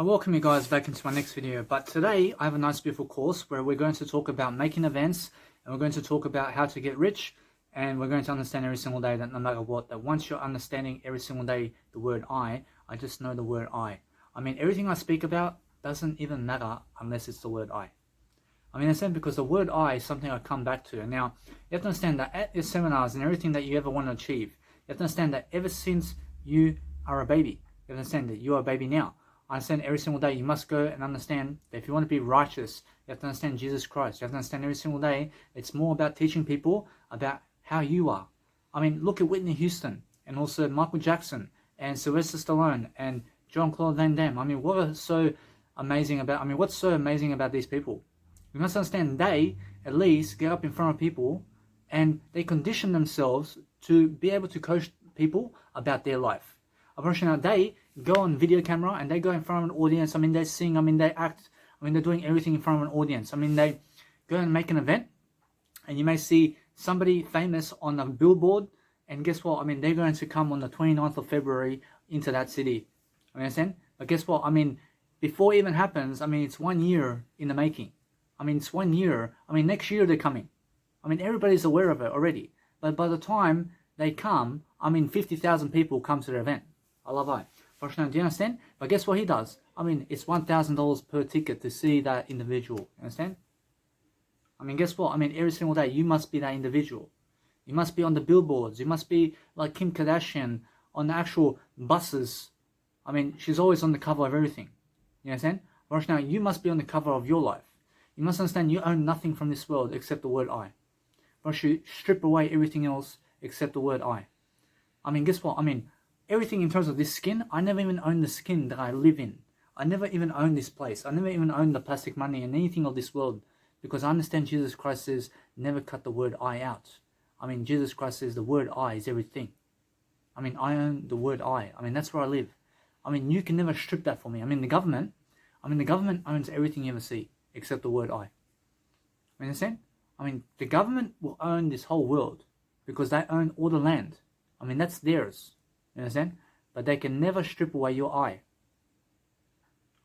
I welcome you guys back into my next video, but today I have a nice beautiful course where we're going to talk about making events, and we're going to talk about how to get rich, and we're going to understand every single day that no matter what, that once you're understanding every single day the word I just know the word I mean everything I speak about doesn't even matter unless it's the word I mean, understand, because the word I is something I come back to. And now you have to understand that at your seminars and everything that you ever want to achieve, you have to understand that ever since you are a baby, you have to understand that you are a baby now. I understand every single day you must go and understand that if you want to be righteous, you have to understand Jesus Christ. You have to understand every single day it's more about teaching people about how you are. I mean, look at Whitney Houston and also Michael Jackson and Sylvester Stallone and Jean-Claude Van Damme. I mean, what's so amazing about these people? You must understand they at least get up in front of people and they condition themselves to be able to coach people about their life. Unfortunately, they go on video camera and they go in front of an audience. I mean, they sing, I mean, they act, I mean, they're doing everything in front of an audience. I mean, they go and make an event and you may see somebody famous on a billboard, and guess what? I mean, they're going to come on the 29th of February into that city. You understand? But guess what? I mean, before it even happens, I mean, it's 1 year in the making. I mean, it's 1 year. I mean, next year they're coming. I mean, everybody's aware of it already. But by the time they come, I mean, 50,000 people come to the event. I love it. Fortunately, do you understand? But guess what he does? I mean, it's $1,000 per ticket to see that individual. You understand? I mean, guess what? I mean, every single day you must be that individual. You must be on the billboards. You must be like Kim Kardashian on the actual buses. I mean, she's always on the cover of everything. You understand? Fortunately, you must be on the cover of your life. You must understand you own nothing from this world except the word I. Once you strip away everything else except the word I mean, guess what? I mean, everything in terms of this skin, I never even own the skin that I live in. I never even own this place. I never even own the plastic money and anything of this world, because I understand Jesus Christ says, never cut the word I out. I mean, Jesus Christ says the word I is everything. I mean, I own the word I mean, that's where I live. I mean, you can never strip that from me. I mean, the government owns everything you ever see except the word I. You understand? I mean, the government will own this whole world because they own all the land. I mean, that's theirs. You understand? But they can never strip away your I.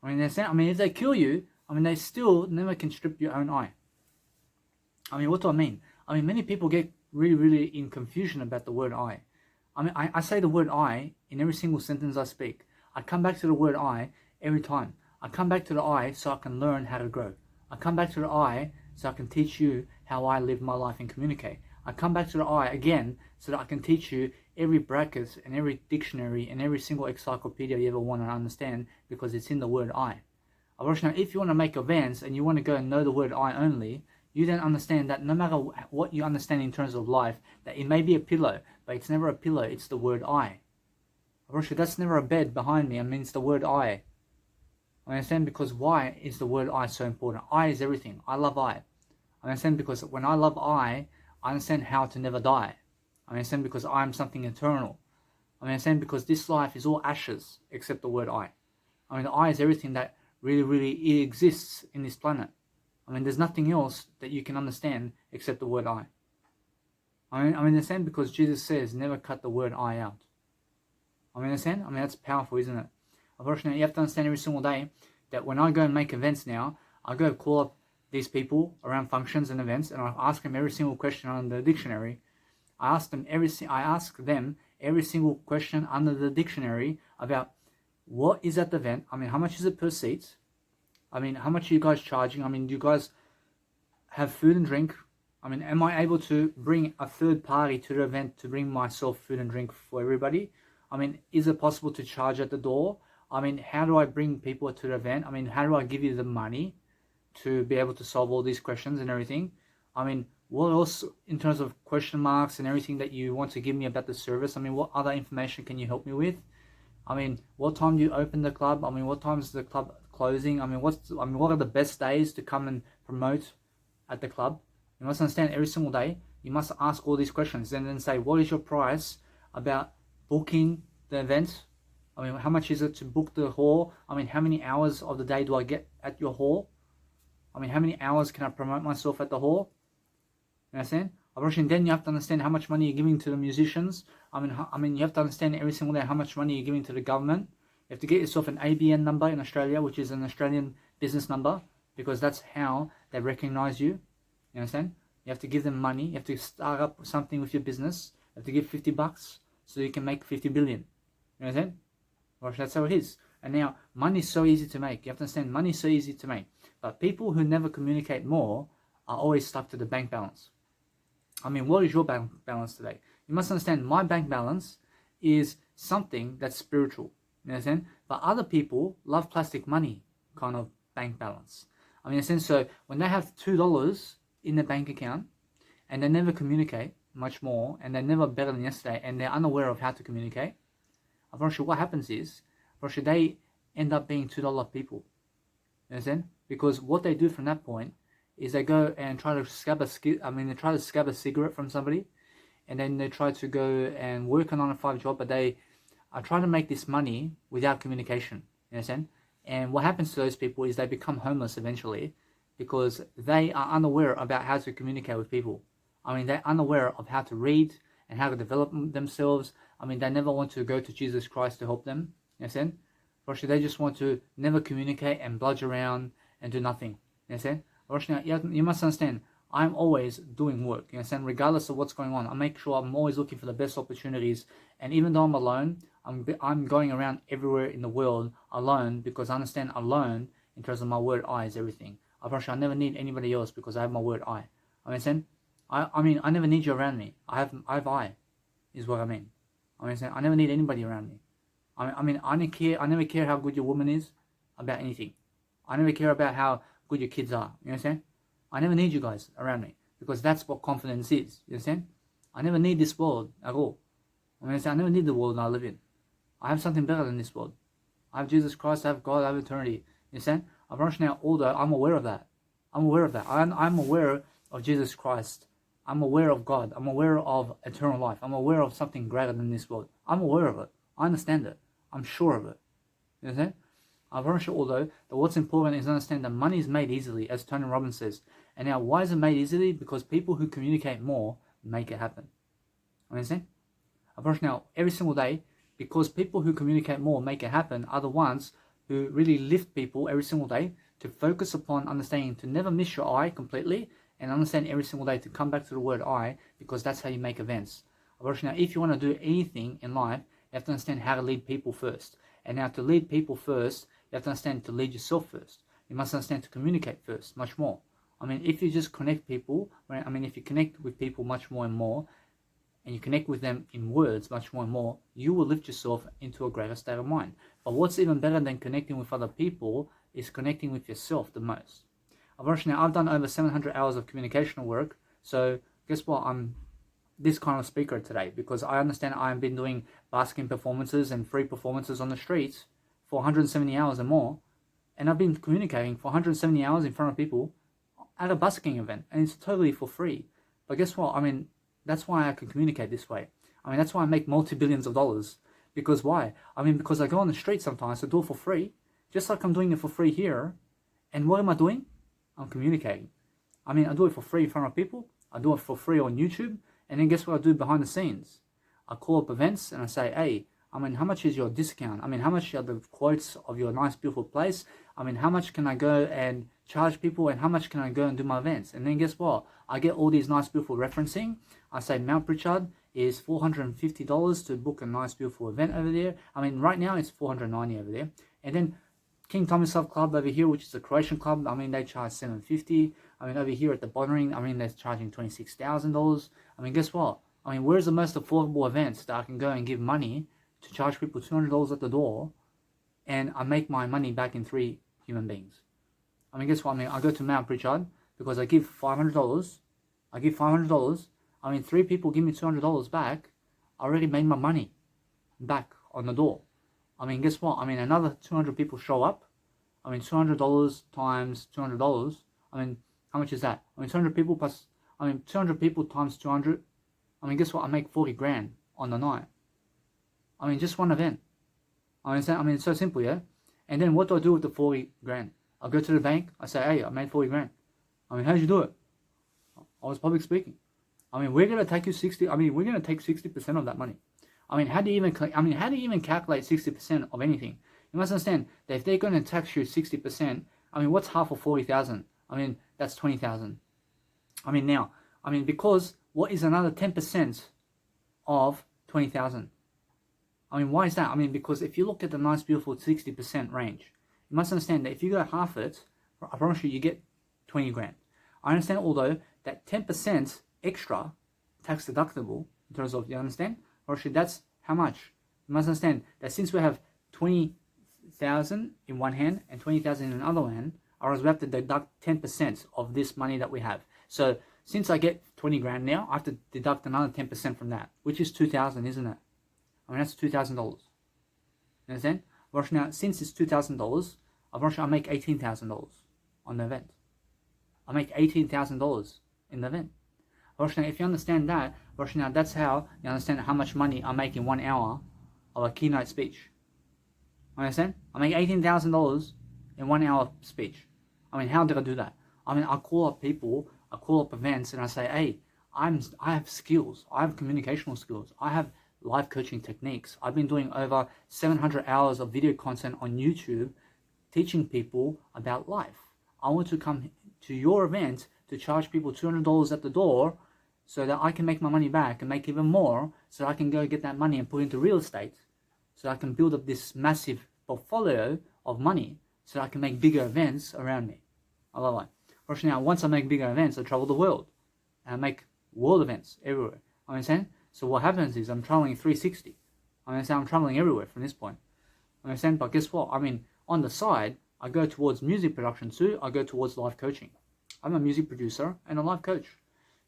I mean, understand? I mean, if they kill you, I mean, they still never can strip your own I. I mean, what do I mean? I mean, many people get really in confusion about the word I. I mean, I say the word I in every single sentence I speak. I come back to the word I every time. I come back to the I so I can learn how to grow. I come back to the I so I can teach you how I live my life and communicate. I come back to the I again so that I can teach you every bracket and every dictionary and every single encyclopedia you ever want to understand, because it's in the word I. Unfortunately, if you want to make events and you want to go and know the word I only, you then understand that no matter what you understand in terms of life, that it may be a pillow, but it's never a pillow, it's the word I. Unfortunately, that's never a bed behind me, I mean, it's the word I understand, because why is the word I so important? I is everything. I love I understand, because when I love I understand how to never die. I understand because I am something eternal. I understand because this life is all ashes except the word I mean, the I is everything that really exists in this planet. I mean, there's nothing else that you can understand except the word I mean, understand, because Jesus says never cut the word I out. I mean, understand? I mean, that's powerful, isn't it? Unfortunately, you have to understand every single day that when I go and make events now, I go call up these people around functions and events, and I ask them every single question on the dictionary. I ask them every single question under the dictionary about what is at the event. I mean, how much is it per seat? I mean, how much are you guys charging? I mean, do you guys have food and drink? I mean, am I able to bring a third party to the event to bring myself food and drink for everybody? I mean, is it possible to charge at the door? I mean, how do I bring people to the event? I mean, how do I give you the money to be able to solve all these questions and everything? I mean, what else in terms of question marks and everything that you want to give me about the service? I mean, what other information can you help me with? I mean, what time do you open the club? I mean, what time is the club closing? I mean, what are the best days to come and promote at the club? You must understand every single day, you must ask all these questions and then say, what is your price about booking the event? I mean, how much is it to book the hall? I mean, how many hours of the day do I get at your hall? I mean, how many hours can I promote myself at the hall? You understand? Unfortunately, then you have to understand how much money you're giving to the musicians. I mean, you have to understand every single day how much money you're giving to the government. You have to get yourself an ABN number in Australia, which is an Australian business number, because that's how they recognize you. You understand? You have to give them money. You have to start up something with your business. You have to give $50 so you can make 50 billion. You understand? Well, that's how it is. And now, money is so easy to make. You have to understand, money is so easy to make. But people who never communicate more are always stuck to the bank balance. I mean, what is your bank balance today? You must understand, my bank balance is something that's spiritual. You understand? But other people love plastic money kind of bank balance. I mean, in a sense, so when they have $2 in their bank account and they never communicate much more and they're never better than yesterday and they're unaware of how to communicate, I'm not sure what happens is, they end up being $2 people. You understand? Because what they do from that point is they go and try to scab a cigarette from somebody, and then they try to go and work a 9-to-5 job, but they are trying to make this money without communication. You understand? And what happens to those people is they become homeless eventually because they are unaware about how to communicate with people. I mean, they're unaware of how to read and how to develop themselves. I mean, they never want to go to Jesus Christ to help them. You understand? They just want to never communicate and bludge around and do nothing. You understand? You must understand, I'm always doing work. You understand? Regardless of what's going on, I make sure I'm always looking for the best opportunities. And even though I'm alone, I'm going around everywhere in the world alone, because I understand alone in terms of my word I is everything. I never need anybody else because I have my word I. I understand? I mean, I never need you around me. I have I, is what I mean. I understand? I never need anybody around me. I mean, I never care how good your woman is about anything. I never care about how good your kids are. You understand? I never need you guys around me because that's what confidence is. You understand? I never need this world at all. I never need the world I live in. I have something better than this world. I have Jesus Christ, I have God, I have eternity. You understand? I'm rushing out older. I'm aware of that. I'm aware of that. I'm aware of Jesus Christ. I'm aware of God. I'm aware of eternal life. I'm aware of something greater than this world. I'm aware of it. I understand it. I'm sure of it. You understand? I'm very sure, although, that what's important is to understand that money is made easily, as Tony Robbins says. And now, why is it made easily? Because people who communicate more make it happen. Understand? Now, every single day, because people who communicate more make it happen are the ones who really lift people every single day to focus upon understanding, to never miss your I completely, and understand every single day to come back to the word I, because that's how you make events. Now, if you want to do anything in life, you have to understand how to lead people first. And now to lead people first, you have to understand to lead yourself first. You must understand to communicate first, much more. I mean, if you just connect people, if you connect with people much more and more, and you connect with them in words much more and more, you will lift yourself into a greater state of mind. But what's even better than connecting with other people is connecting with yourself the most. Now, I've done over 700 hours of communicational work, so guess what? I'm this kind of speaker today because I understand I've been doing basking performances and free performances on the streets for 170 hours and more, and I've been communicating for 170 hours in front of people at a busking event, and it's totally for free. But guess what? That's why I can communicate this way. That's why I make multi-billions of dollars. Because why? Because I go on the street sometimes to do it for free, just like I'm doing it for free here. And what am I doing? I'm communicating. I do it for free in front of people. I do it for free on YouTube. And then guess what I do behind the scenes? I call up events and I say, hey, how much is your discount? How much are the quotes of your nice, beautiful place? How much can I go and charge people, and how much can I go and do my events? And then guess what? I get all these nice, beautiful referencing. I say Mount Pritchard is $450 to book a nice, beautiful event over there. Right now it's $490 over there. And then King Tomislav Club over here, which is a Croatian club, they charge $750. Over here at the Bonnering, they're charging $26,000. Guess what? Where's the most affordable events that I can go and give money to charge people $200 at the door, and I make my money back in 3 human beings? Guess what? I go to Mount Pritchard because I give $500. I give $500. 3 people give me $200 back. I already made my money back on the door. Guess what? Another 200 people show up. $200 times $200. How much is that? 200 people plus, 200 people times 200. Guess what? I make 40 grand on the night. Just one event. It's so simple, yeah? And then what do I do with the 40 grand? I go to the bank. I say, hey, I made 40 grand. How did you do it? I was public speaking. We're going to take you 60. We're going to take 60% of that money. How do you even calculate 60% of anything? You must understand that if they're going to tax you 60%, I mean, what's half of 40,000? I mean, that's 20,000. I mean, now, I mean, because what is another 10% of 20,000? I mean, why is that? I mean, because if you look at the nice, beautiful 60% range, you must understand that if you go half it, I promise you, you get 20 grand. I understand, although, that 10% extra tax deductible, in terms of, you understand? Or actually, that's how much? You must understand that since we have 20,000 in one hand and 20,000 in another hand, I was have to deduct 10% of this money that we have. So since I get 20 grand now, I have to deduct another 10% from that, which is 2,000, isn't it? I mean, that's $2,000. You understand? Well, now, since it's $2,000, I make $18,000 on the event. I make $18,000 in the event. Well, now, if you understand that, well, now that's how you understand how much money I make in 1 hour of a keynote speech. Understand? I make $18,000 in 1 hour speech. I mean, how did I do that? I mean, I call up people, I call up events, and I say, hey, I have skills. I have communicational skills. I have life coaching techniques. I've been doing over 700 hours of video content on YouTube teaching people about life. I want to come to your event to charge people $200 at the door so that I can make my money back and make even more, so that I can go get that money and put into real estate, so I can build up this massive portfolio of money so that I can make bigger events around me. I love it. Fortunately, now, once I make bigger events, I travel the world and I make world events everywhere. Understand? So what happens is I'm traveling 360. Understand? I'm traveling everywhere from this point. Understand? But guess what? I mean, on the side, I go towards music production too. I go towards life coaching. I'm a music producer and a life coach.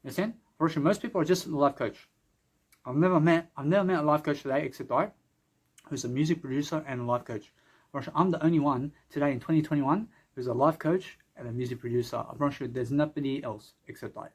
Understand? Fortunately, most people are just a life coach. I've never met a life coach today except I, who's a music producer and a life coach. I'm the only one today in 2021 who's a life coach and a music producer. I promise you, there's nobody else except I.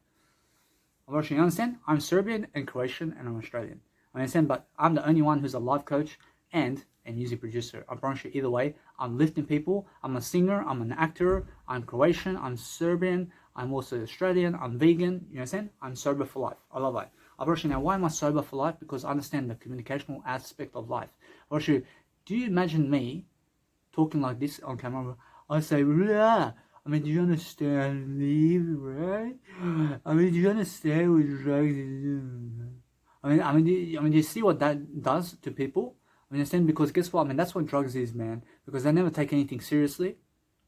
You understand? I'm Serbian and Croatian and I'm Australian. I understand, but I'm the only one who's a life coach and a music producer. I promise you, either way, I'm lifting people. I'm a singer, I'm an actor, I'm Croatian, I'm Serbian, I'm also Australian, I'm vegan. You understand? I'm sober for life. I love it. I promise you, now, why am I sober for life? Because I understand the communicational aspect of life. I promise you, do you imagine me talking like this on camera? I say, "Rah." I mean, do you understand me, right? I mean, do you understand what drugs is? Do you see what that does to people? I understand, because guess what? I mean, that's what drugs is, man. Because they never take anything seriously.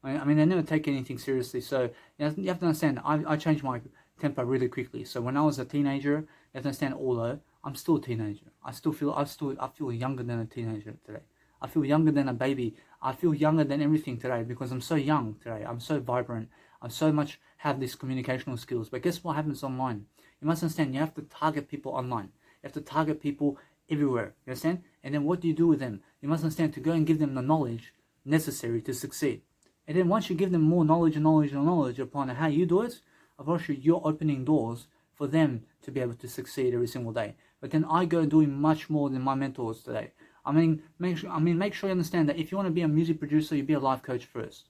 I mean, they never take anything seriously. So you have to understand. I changed my temper really quickly. So when I was a teenager, you have to understand. Although I'm still a teenager, I feel younger than a teenager today. I feel younger than a baby. I feel younger than everything today because I'm so young today. I'm so vibrant. I so much have these communicational skills. But guess what happens online? You must understand, you have to target people online. You have to target people everywhere. You understand? And then what do you do with them? You must understand to go and give them the knowledge necessary to succeed. And then once you give them more knowledge upon how you do it, of course you're opening doors for them to be able to succeed every single day. But then I go doing much more than my mentors today. Make sure you understand that if you want to be a music producer, you be a life coach first.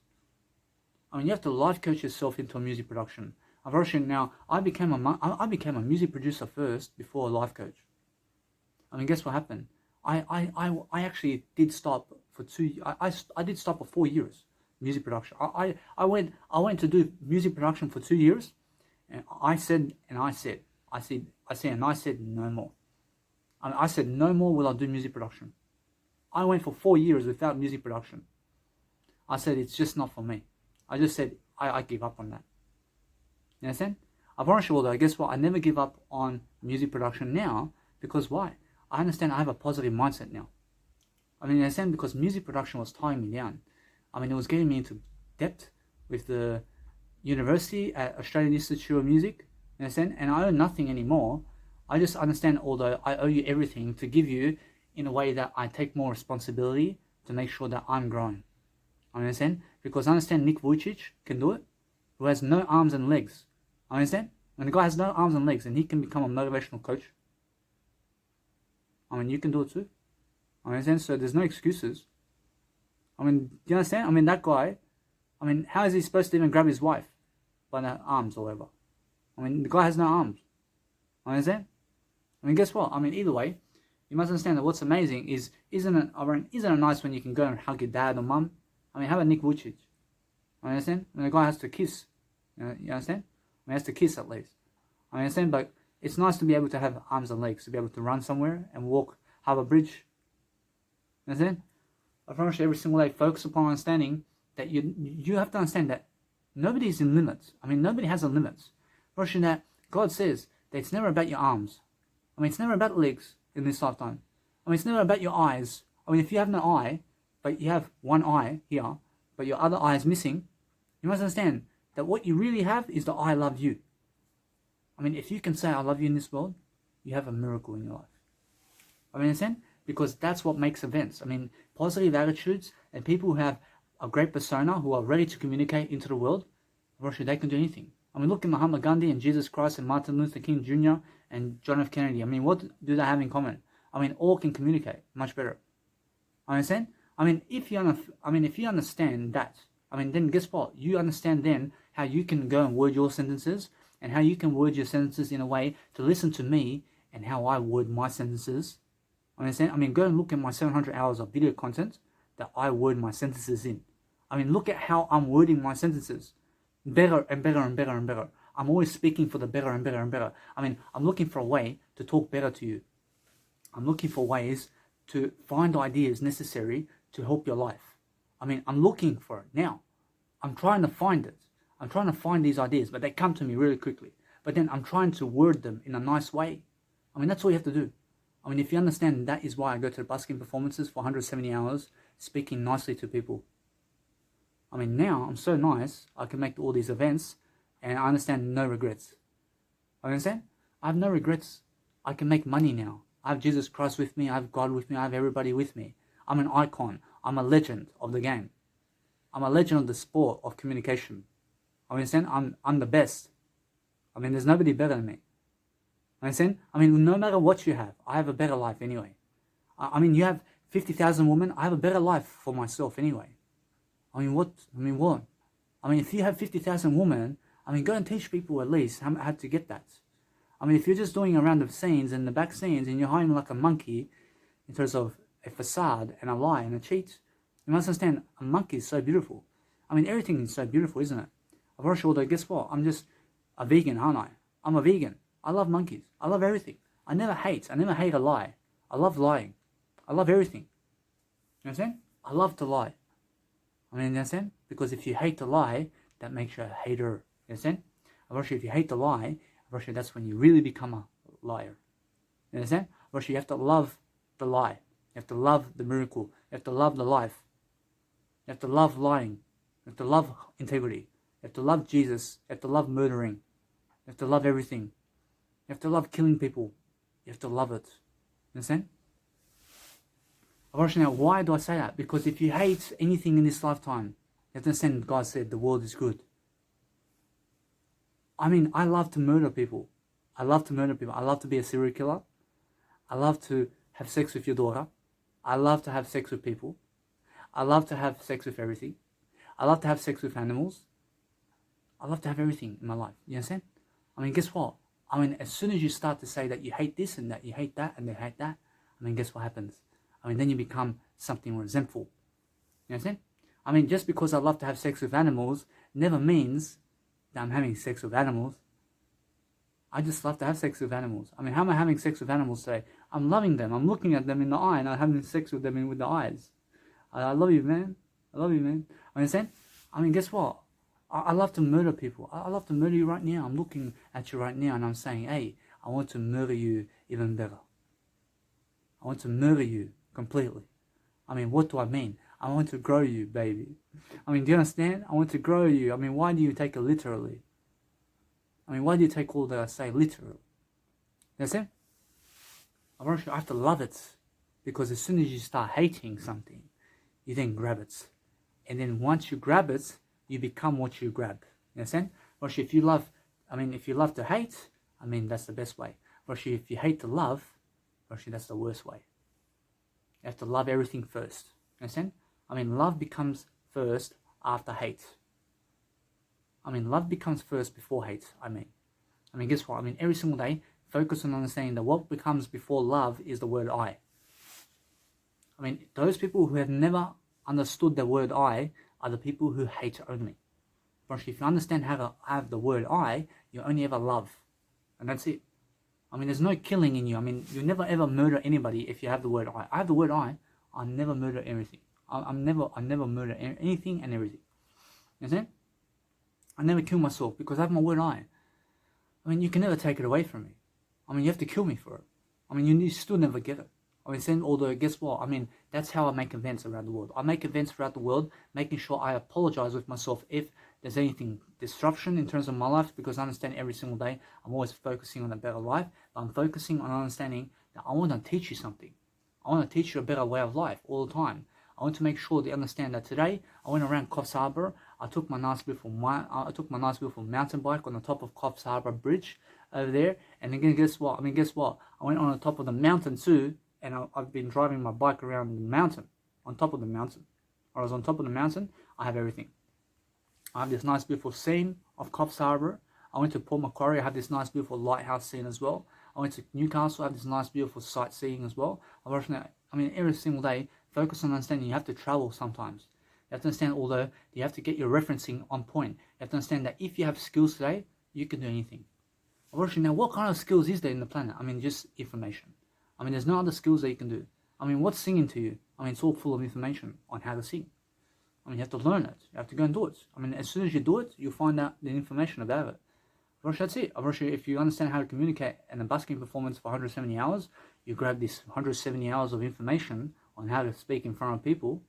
You have to life coach yourself into a music production. Unfortunately, now I became a music producer first before a life coach. Guess what happened? I actually did stop for I did stop for 4 years music production. I went to do music production for 2 years, and I said no more. I said no more will I do music production. I went for 4 years without music production. I said it's just not for me. I just said I give up on that. You understand? I promise you, although guess what? I never give up on music production now, because why? I understand I have a positive mindset now. You understand? Because music production was tying me down. It was getting me into debt with the university at Australian Institute of Music. You understand? And I owe nothing anymore. I just understand, although I owe you everything, to give you in a way that I take more responsibility to make sure that I'm growing. Understand? Because I understand Nick Vujicic can do it, who has no arms and legs. Understand? When the guy has no arms and legs and he can become a motivational coach, you can do it too. Understand? So there's no excuses. Do you understand? That guy, how is he supposed to even grab his wife by the arms or whatever? The guy has no arms. Understand? Guess what? Either way, You must understand that what's amazing is, isn't it nice when you can go and hug your dad or mum? I mean, how about Nick Vucic? I understand? When the guy has to kiss. You understand? He has to kiss at least. I understand, but it's nice to be able to have arms and legs, to be able to run somewhere and walk Harbour Bridge. You understand? I promise you every single day, focus upon understanding that you have to understand that nobody is in limits. I mean, nobody has a limit. Promise that God says that it's never about your arms. I mean, it's never about legs in this lifetime. I mean, it's never about your eyes. I mean, if you have no eye, but you have one eye here, but your other eye is missing, you must understand that what you really have is the I love you. I mean, if you can say I love you in this world, you have a miracle in your life. I mean, understand? Because that's what makes events. I mean, positive attitudes and people who have a great persona, who are ready to communicate into the world, they can do anything. I mean, look at Mahatma Gandhi and Jesus Christ and Martin Luther King Jr. and John F. Kennedy. I mean, what do they have in common? I mean, all can communicate much better. Understand? I mean, if you understand that, I mean, then guess what? You understand then how you can go and word your sentences, and how you can word your sentences in a way to listen to me and how I word my sentences. Understand? I mean, go and look at my 700 hours of video content that I word my sentences in. I mean, look at how I'm wording my sentences. Better and better and better and better. I'm always speaking for the better and better and better. I mean, I'm looking for a way to talk better to you. I'm looking for ways to find ideas necessary to help your life. I mean, I'm looking for it now. I'm trying to find it. I'm trying to find these ideas, but they come to me really quickly. But then I'm trying to word them in a nice way. I mean, that's all you have to do. I mean, if you understand, that is why I go to the busking performances for 170 hours, speaking nicely to people. I mean, now I'm so nice, I can make all these events, and I understand no regrets. I understand? I have no regrets. I can make money now. I have Jesus Christ with me, I have God with me, I have everybody with me. I'm an icon. I'm a legend of the game. I'm a legend of the sport of communication. I understand? I'm the best. I mean, there's nobody better than me. Understand? I mean, no matter what you have, I have a better life anyway. I mean, you have 50,000 women, I have a better life for myself anyway. I mean, what? I mean, if you have 50,000 women, I mean, go and teach people at least how to get that. I mean, if you're just doing around the scenes and the back scenes and you're hiding like a monkey in terms of a facade and a lie and a cheat, you must understand, a monkey is so beautiful. I mean, everything is so beautiful, isn't it? I've already told you, guess what? I'm just a vegan, aren't I? I'm a vegan. I love monkeys. I love everything. I never hate a lie. I love lying. I love everything. You understand? I love to lie. I mean, you understand? Because if you hate to lie, that makes you a hater. You understand? If you hate to lie, that's when you really become a liar. You understand? You have to love the lie. You have to love the miracle. You have to love the life. You have to love lying. You have to love integrity. You have to love Jesus. You have to love murdering. You have to love everything. You have to love killing people. You have to love it. You understand? Now, why do I say that? Because if you hate anything in this lifetime, you have to understand God said the world is good. I mean, I love to murder people. I love to be a serial killer. I love to have sex with your daughter. I love to have sex with people. I love to have sex with everything. I love to have sex with animals. I love to have everything in my life. You understand? I mean, guess what? I mean, as soon as you start to say that you hate this and that you hate that and you hate that, I mean, guess what happens? I mean, then you become something resentful. You understand? I mean, just because I love to have sex with animals never means that I'm having sex with animals. I just love to have sex with animals. I mean, how am I having sex with animals today? I'm loving them. I'm looking at them in the eye and I'm having sex with them with the eyes. I love you, man. I love you, man. Understand? I mean, guess what? I love to murder people. I love to murder you right now. I'm looking at you right now and I'm saying, hey, I want to murder you even better. I want to murder you completely. I mean, what do I mean? I want to grow you, baby. I mean, do you understand? I want to grow you. I mean, why do you take it literally? I mean, why do you take all that I say literally? You understand? I have to love it. Because as soon as you start hating something, you then grab it. And then once you grab it, you become what you grab. You understand? If you love to hate, I mean, that's the best way. If you hate to love, that's the worst way. You have to love everything first. Understand? I mean, love becomes first after hate. I mean, love becomes first before hate, I mean, guess what? I mean, every single day, focus on understanding that what becomes before love is the word I. I mean, those people who have never understood the word I are the people who hate only. But if you understand how to have the word I, you only ever love. And that's it. I mean, there's no killing in you. I mean, you never ever murder anybody if you have the word I. I have the word I never murder everything. I never murder anything and everything. You understand? I never kill myself because I have my word I. I mean, you can never take it away from me. I mean, you have to kill me for it. I mean, you still never get it. I mean, although, guess what? I mean, that's how I make events around the world. I make events throughout the world, making sure I apologize with myself if there's anything disruption in terms of my life, because I understand every single day I'm always focusing on a better life. But I'm focusing on understanding that I want to teach you something. I want to teach you a better way of life all the time. I want to make sure they understand that today I went around Coffs Harbour. I took my nice beautiful mountain bike on the top of Coffs Harbour Bridge over there, and again, guess what? I went on the top of the mountain too. And I've been driving my bike around the mountain, on top of the mountain. I was on top of the mountain, I have everything. I have this nice beautiful scene of Coffs Harbour. I went to Port Macquarie, I have this nice beautiful lighthouse scene as well. I went to Newcastle, I have this nice beautiful sightseeing as well. Every single day, focus on understanding you have to travel sometimes. You have to understand, although you have to get your referencing on point. You have to understand that if you have skills today, you can do anything. Now, what kind of skills is there in the planet? I mean, just information. I mean, there's no other skills that you can do. I mean, what's singing to you? I mean, it's all full of information on how to sing. I mean, you have to learn it. You have to go and do it. I mean, as soon as you do it, you'll find out the information about it. That's it. If you understand how to communicate in a busking performance for 170 hours, you grab this 170 hours of information on how to speak in front of people.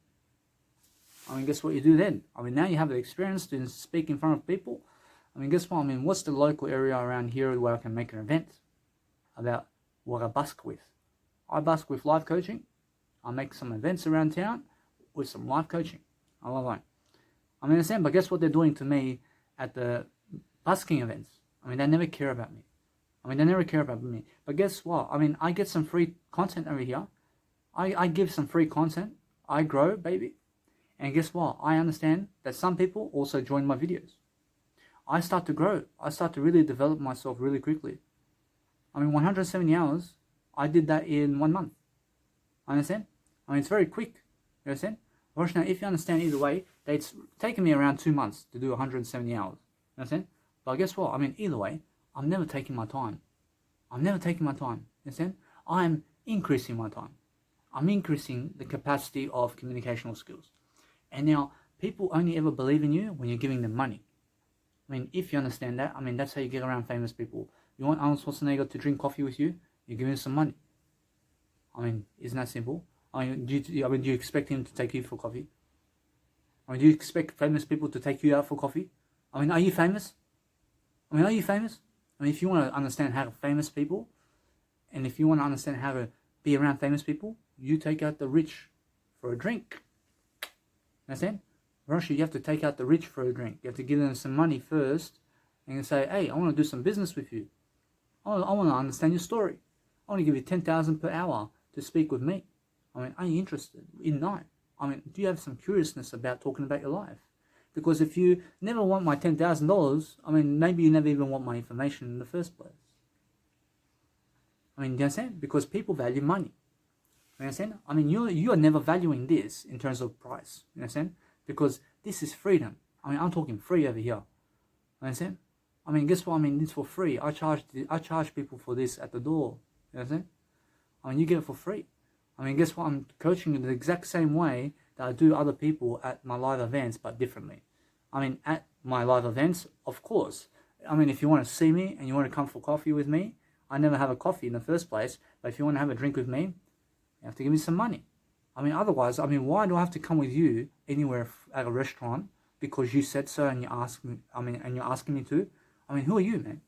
I mean, guess what you do then? I mean, now you have the experience to speak in front of people. I mean, guess what? I mean, what's the local area around here where I can make an event about what I busk with? I busk with life coaching. I make some events around town with some life coaching. I love it. I mean, understand, but guess what they're doing to me at the busking events? I mean, they never care about me. But guess what? I mean, I get some free content over here. I give some free content. I grow, baby. And guess what? I understand that some people also join my videos. I start to grow. I start to really develop myself really quickly. I mean, 170 hours. I did that in 1 month. Understand? I mean, it's very quick. You understand? Now, if you understand either way, it's taken me around 2 months to do 170 hours. You understand? But guess what? I mean, either way, I'm never taking my time. You understand? I'm increasing my time. I'm increasing the capacity of communicational skills. And now, people only ever believe in you when you're giving them money. I mean, if you understand that, I mean, that's how you get around famous people. You want Arnold Schwarzenegger to drink coffee with you? You give him some money. I mean, isn't that simple? I mean, do you expect him to take you for coffee? I mean, do you expect famous people to take you out for coffee? I mean, are you famous? I mean, if you want to understand how famous people, and if you want to understand how to be around famous people, you take out the rich for a drink. Understand? Russia, you have to take out the rich for a drink. You have to give them some money first, and you say, hey, I want to do some business with you. I want to understand your story. I want to give you 10,000 per hour to speak with me. I mean, are you interested in that? I mean, do you have some curiousness about talking about your life? Because if you never want my $10,000, I mean, maybe you never even want my information in the first place. I mean, do you understand? Because people value money. You understand? I mean, you are never valuing this in terms of price. You understand? Because this is freedom. I mean, I'm talking free over here. You understand? I mean, guess what? I mean, it's for free. I charge people for this at the door. You understand? I mean, you get it for free. I mean, guess what? I'm coaching in the exact same way that I do other people at my live events, but differently. I mean, at my live events, of course. I mean, if you want to see me and you want to come for coffee with me, I never have a coffee in the first place. But if you want to have a drink with me, you have to give me some money. I mean, otherwise, I mean, why do I have to come with you anywhere at a restaurant because you said so and you asked me? I mean, and you're asking me to. I mean, who are you, man?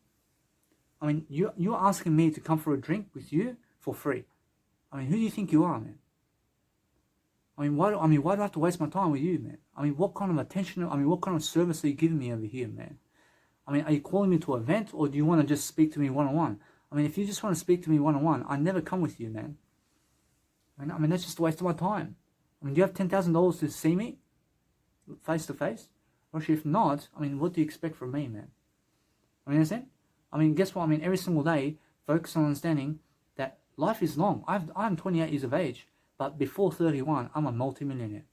I mean, you're asking me to come for a drink with you for free. I mean, who do you think you are, man? I mean, why do I have to waste my time with you, man? I mean, what kind of attention? I mean, what kind of service are you giving me over here, man? I mean, are you calling me to an event, or do you want to just speak to me one-on-one? I mean, if you just want to speak to me one-on-one, I never come with you, man. I mean, that's just a waste of my time. I mean, do you have $10,000 to see me face to face? Or if not, I mean, what do you expect from me, man? I mean, understand? I mean, guess what? I mean, every single day, focus on understanding that life is long. I'm 28 years of age, but before 31, I'm a multimillionaire.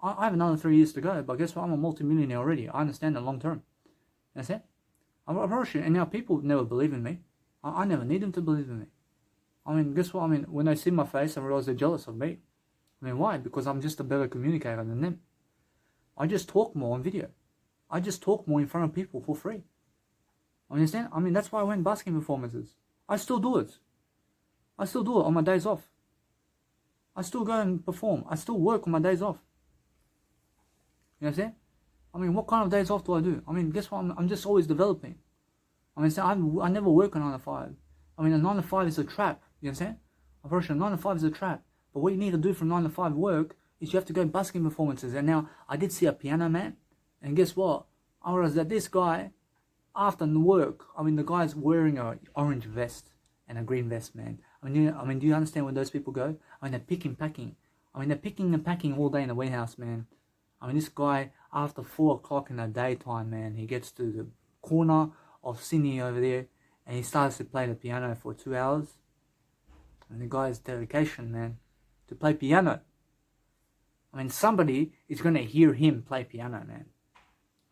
I have another 3 years to go, but guess what? I'm a multimillionaire already. I understand the long term. That's it. I promise you. And now people never believe in me. I never need them to believe in me. I mean, guess what? I mean, when they see my face, I realize they're jealous of me. I mean, why? Because I'm just a better communicator than them. I just talk more on video. I just talk more in front of people for free. Understand? I mean, that's why I went busking performances. I still do it. I still do it on my days off. I still go and perform. I still work on my days off. You know what I'm saying? I mean, what kind of days off do I do? I mean, guess what? I'm just always developing. I mean, I never work a 9 to 5. I mean, a 9 to 5 is a trap. You know what I'm saying? I'm pretty sure 9 to 5 is a trap. But what you need to do from 9 to 5 work is you have to go busking performances. And now, I did see a piano man. And guess what? I realized that this guy, after work, I mean, the guy's wearing an orange vest and a green vest, man. I mean, do you understand where those people go? I mean, they're picking, packing. I mean, they're picking and packing all day in the warehouse, man. I mean, this guy, after 4 o'clock in the daytime, man, he gets to the corner of Sydney over there, and he starts to play the piano for 2 hours. And the guy's dedication, man, to play piano. I mean, somebody is going to hear him play piano, man.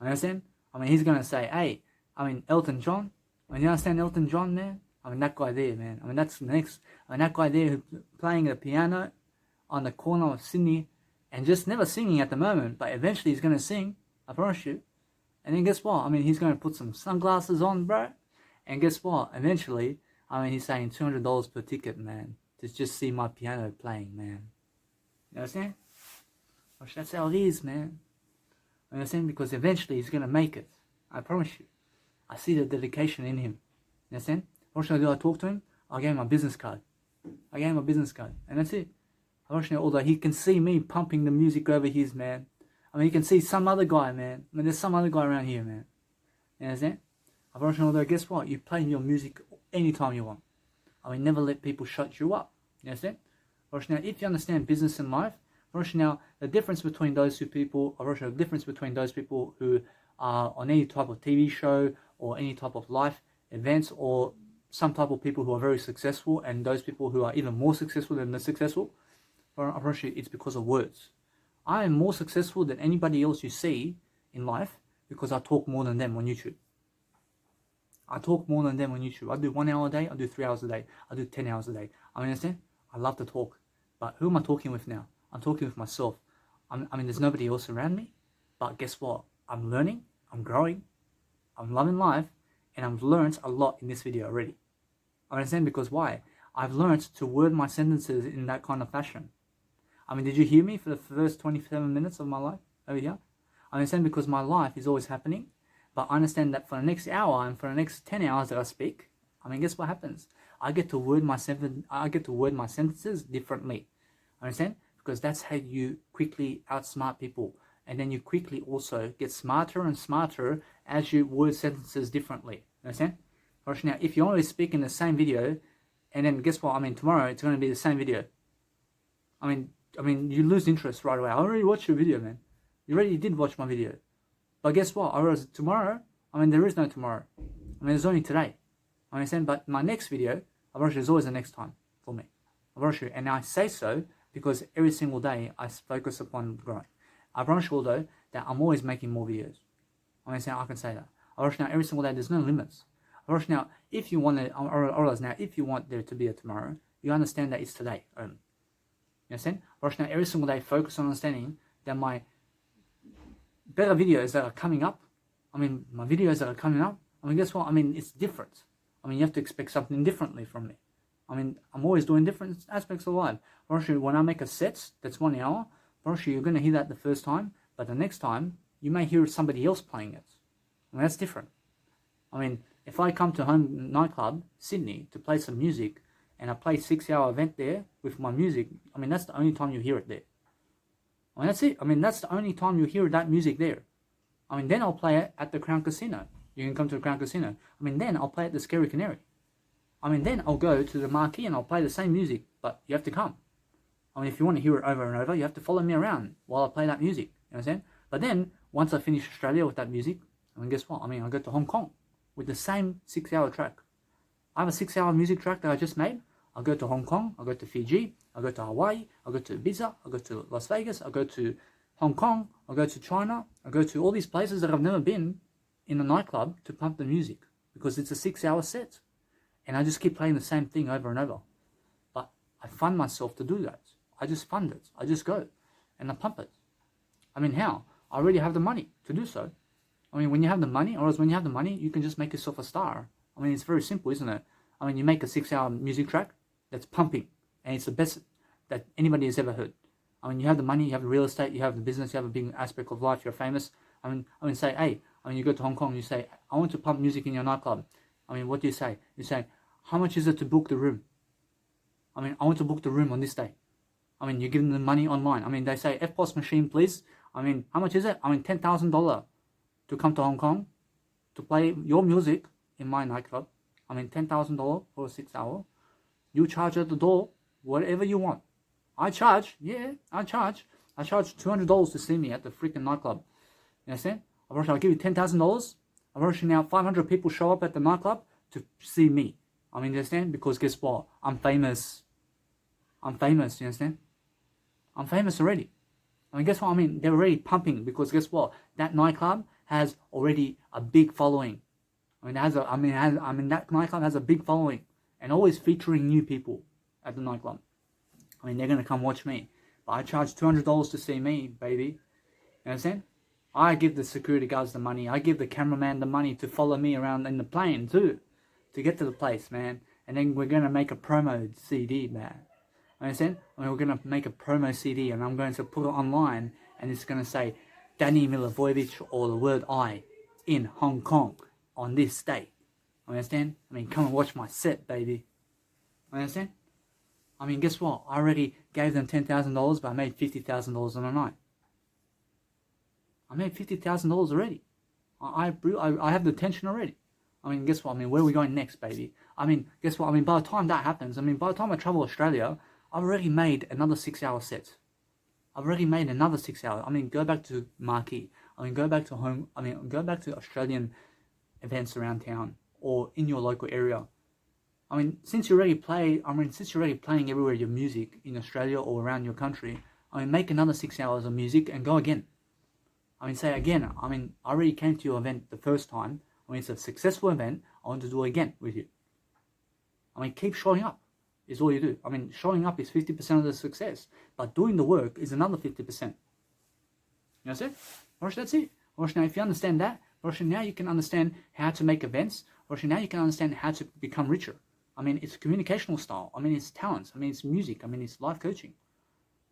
Understand? I mean, he's going to say, hey, I mean, Elton John. I mean, you understand Elton John, man? I mean, that guy there, man. I mean, that's the next. I mean, that guy there who's playing the piano on the corner of Sydney and just never singing at the moment, but eventually he's going to sing, I promise you. And then guess what? I mean, he's going to put some sunglasses on, bro. And guess what? Eventually, I mean, he's saying $200 per ticket, man, to just see my piano playing, man. You understand? Gosh, that's how it is, man. You understand? Because eventually he's going to make it. I promise you. I see the dedication in him. You understand? What should I do? I talk to him. I gave him my business card. And that's it. Unfortunately, although he can see me pumping the music over his, man. I mean, he can see some other guy, man. I mean, there's some other guy around here, man. You understand? Unfortunately, although, guess what? You play your music anytime you want. I mean, never let people shut you up. You understand? Unfortunately, if you understand business and life, unfortunately, now, the difference between those two people, unfortunately, the difference between those people who are on any type of TV show or any type of life events, or some type of people who are very successful and those people who are even more successful than the successful, unfortunately, it's because of words. I am more successful than anybody else you see in life because I talk more than them on YouTube. I talk more than them on YouTube. I do 1 hour a day, I do 3 hours a day, I do 10 hours a day. I mean, understand? I love to talk. But who am I talking with now? I'm talking with myself. I mean, there's nobody else around me. But guess what? I'm learning, I'm growing, I'm loving life, and I've learned a lot in this video already. I understand because why? I've learned to word my sentences in that kind of fashion. I mean, did you hear me for the first 27 minutes of my life over here? I understand because my life is always happening, but I understand that for the next hour and for the next 10 hours that I speak, I mean, guess what happens? I get to word my sentences differently. Understand? Because that's how you quickly outsmart people. And then you quickly also get smarter and smarter as you word sentences differently. Understand? Now, if you always speak in the same video, and then guess what? I mean, tomorrow it's going to be the same video. I mean, you lose interest right away. I already watched your video, man. You already did watch my video. But guess what? I realized tomorrow, I mean, there is no tomorrow. I mean, there's only today. I understand, but my next video, I promise you, is always the next time for me. I promise you, and I say so because every single day I focus upon growing. I promise you, although, that I'm always making more videos. I understand, I can say that. I promise you now, every single day, there's no limits. I promise you now, if you want to, if you want there to be a tomorrow, you understand that it's today only. You understand? I promise you now, every single day, focus on understanding that my better videos that are coming up, I mean, guess what? I mean, it's different. I mean, you have to expect something differently from me. I mean, I'm always doing different aspects of life. When I make a set that's 1 hour, you're going to hear that the first time, but the next time, you may hear somebody else playing it. I mean, that's different. I mean, if I come to Home Nightclub, Sydney, to play some music, and I play 6-hour event there with my music, I mean, that's the only time you hear it there. I mean, that's it. I mean, that's the only time you hear that music there. I mean, then I'll play it at the Crown Casino. You can come to the Crown Casino. I mean, then I'll play at the Scary Canary. I mean, then I'll go to the Marquee and I'll play the same music, but you have to come. I mean, if you want to hear it over and over, you have to follow me around while I play that music. You understand? But then, once I finish Australia with that music, I mean, guess what? I mean, I'll go to Hong Kong with the same 6-hour track. I have a 6-hour music track that I just made. I'll go to Hong Kong, I'll go to Fiji, I'll go to Hawaii, I'll go to Ibiza, I'll go to Las Vegas, I'll go to Hong Kong, I'll go to China, I'll go to all these places that I've never been in a nightclub to pump the music because it's a 6-hour set. And I just keep playing the same thing over and over. But I fund myself to do that. I just fund it. I just go and I pump it. I mean, how? I already have the money to do so. I mean, when you have the money, or else when you have the money, you can just make yourself a star. I mean, it's very simple, isn't it? I mean, you make a 6-hour music track that's pumping, and it's the best that anybody has ever heard. I mean, you have the money, you have the real estate, you have the business, you have a big aspect of life, you're famous. I mean, say, hey, I mean, you go to Hong Kong, you say, I want to pump music in your nightclub. I mean, what do you say? You say, how much is it to book the room? I mean, I want to book the room on this day. I mean, you give them the money online. I mean, they say, FPOS machine, please. I mean, how much is it? I mean, $10,000 to come to Hong Kong to play your music in my nightclub. I mean, $10,000 for a 6-hour. You charge at the door whatever you want. I charge, yeah, I charge $200 to see me at the freaking nightclub. You understand? I'll give you $10,000. I've now 500 people show up at the nightclub to see me. I mean, you understand? Because guess what? I'm famous. You understand? I'm famous already. I mean, guess what? I mean, they're already pumping because guess what? That nightclub has already a big following. I mean, that nightclub has a big following and always featuring new people at the nightclub. I mean, they're gonna come watch me, but I charge $200 to see me, baby. You understand? I give the security guards the money. I give the cameraman the money to follow me around in the plane too, to get to the place, man. And then we're gonna make a promo CD, man. Understand? I mean, we're going to make a promo CD and I'm going to put it online and it's going to say Danny Milivojevic or the word I in Hong Kong on this day. Understand? I mean, come and watch my set, baby. Understand? I mean, guess what? I already gave them $10,000, but I made $50,000 on a night. I made $50,000 already. I have the attention already. I mean, guess what? I mean, where are we going next, baby? I mean, guess what? I mean, by the time that happens, I mean, by the time I travel Australia, I've already made another 6-hour set. I've already made another 6-hour. I mean, go back to Marquee. I mean, go back to home. I mean, go back to Australian events around town or in your local area. I mean, since you're already playing everywhere your music in Australia or around your country, I mean, make another 6 hours of music and go again. I mean, say again. I mean, I already came to your event the first time. I mean, it's a successful event. I want to do it again with you. I mean, keep showing up. Is all you do. I mean, showing up is 50% of the success, but doing the work is another 50%. You know what I'm saying? That's it. Now, if you understand that, now you can understand how to make events. Now you can understand how to become richer. I mean, it's communicational style. I mean, it's talents. I mean, it's music. I mean, it's life coaching.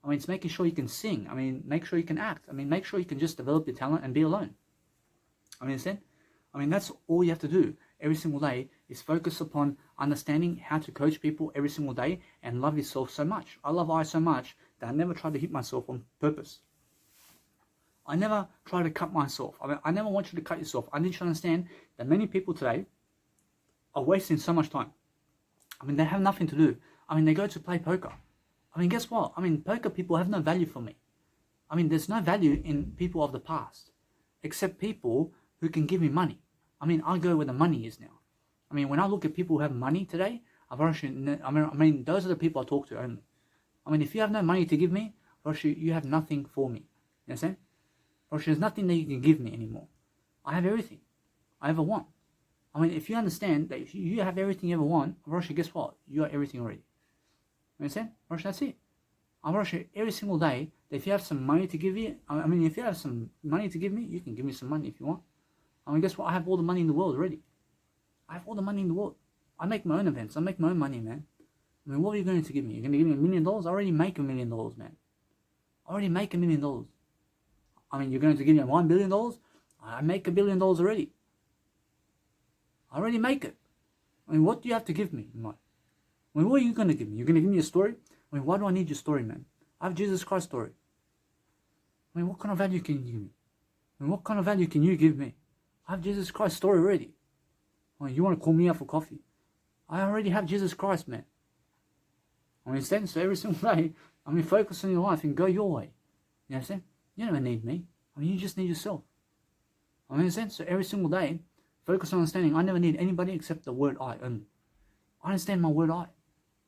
I mean, it's making sure you can sing. I mean, make sure you can act. I mean, make sure you can just develop your talent and be alone. I mean, understand? I mean, that's all you have to do every single day is focus upon understanding how to coach people every single day and love yourself so much. I love I so much that I never try to hit myself on purpose. I never try to cut myself. I mean, I never want you to cut yourself. I need you to understand that many people today are wasting so much time. I mean, they have nothing to do. I mean, they go to play poker. I mean, guess what? I mean, poker people have no value for me. I mean, there's no value in people of the past, except people who can give me money. I mean, I go where the money is now. I mean, when I look at people who have money today, those are the people I talk to only. I mean, if you have no money to give me, you have nothing for me. You understand? There's nothing that you can give me anymore. I have everything I ever want. I mean, if you understand that if you have everything you ever want, guess what? You are everything already. You understand? That's it. Every single day, that if you have some money to give you, if you have some money to give me, you can give me some money if you want. I mean, guess what? I have all the money in the world already. I have all the money in the world. I make my own events. I make my own money, man. I mean, what are you going to give me? You're going to give me $1 million? I already make $1 million, man. I already make $1 million. I mean, you're going to give me $1 billion? I make $1 billion already. I already make it. I mean, what do you have to give me? I mean, what are you going to give me? You're going to give me a story? I mean, why do I need your story, man? I have Jesus Christ's story. I mean, what kind of value can you give me? I mean, what kind of value can you give me? I have Jesus Christ's story already. I mean, you want to call me out for coffee? I already have Jesus Christ, man. I mean, so every single day, I mean, focus on your life and go your way. You understand? You don't need me. I mean, you just need yourself. I mean, so every single day, focus on understanding I never need anybody except the word I only. I understand my word I.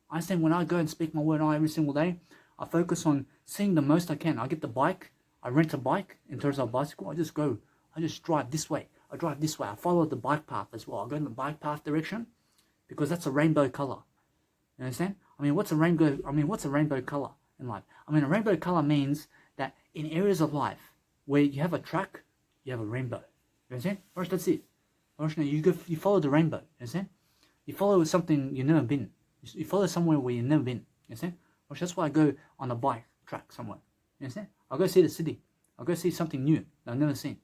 I understand when I go and speak my word I every single day, I focus on seeing the most I can. I get the bike, I rent a bike in terms of a bicycle, I just go, I just drive this way, I drive this way, I follow the bike path as well. I go in the bike path direction because that's a rainbow color. You understand? I mean, what's a rainbow color in life? I mean, a rainbow color means that in areas of life where you have a track, you have a rainbow. You understand? First, that's it. First, you follow the rainbow. You understand? You follow something you've never been. You follow somewhere where you've never been. You understand? First, that's why I go on a bike track somewhere. You understand? I'll go see the city. I'll go see something new that I've never seen.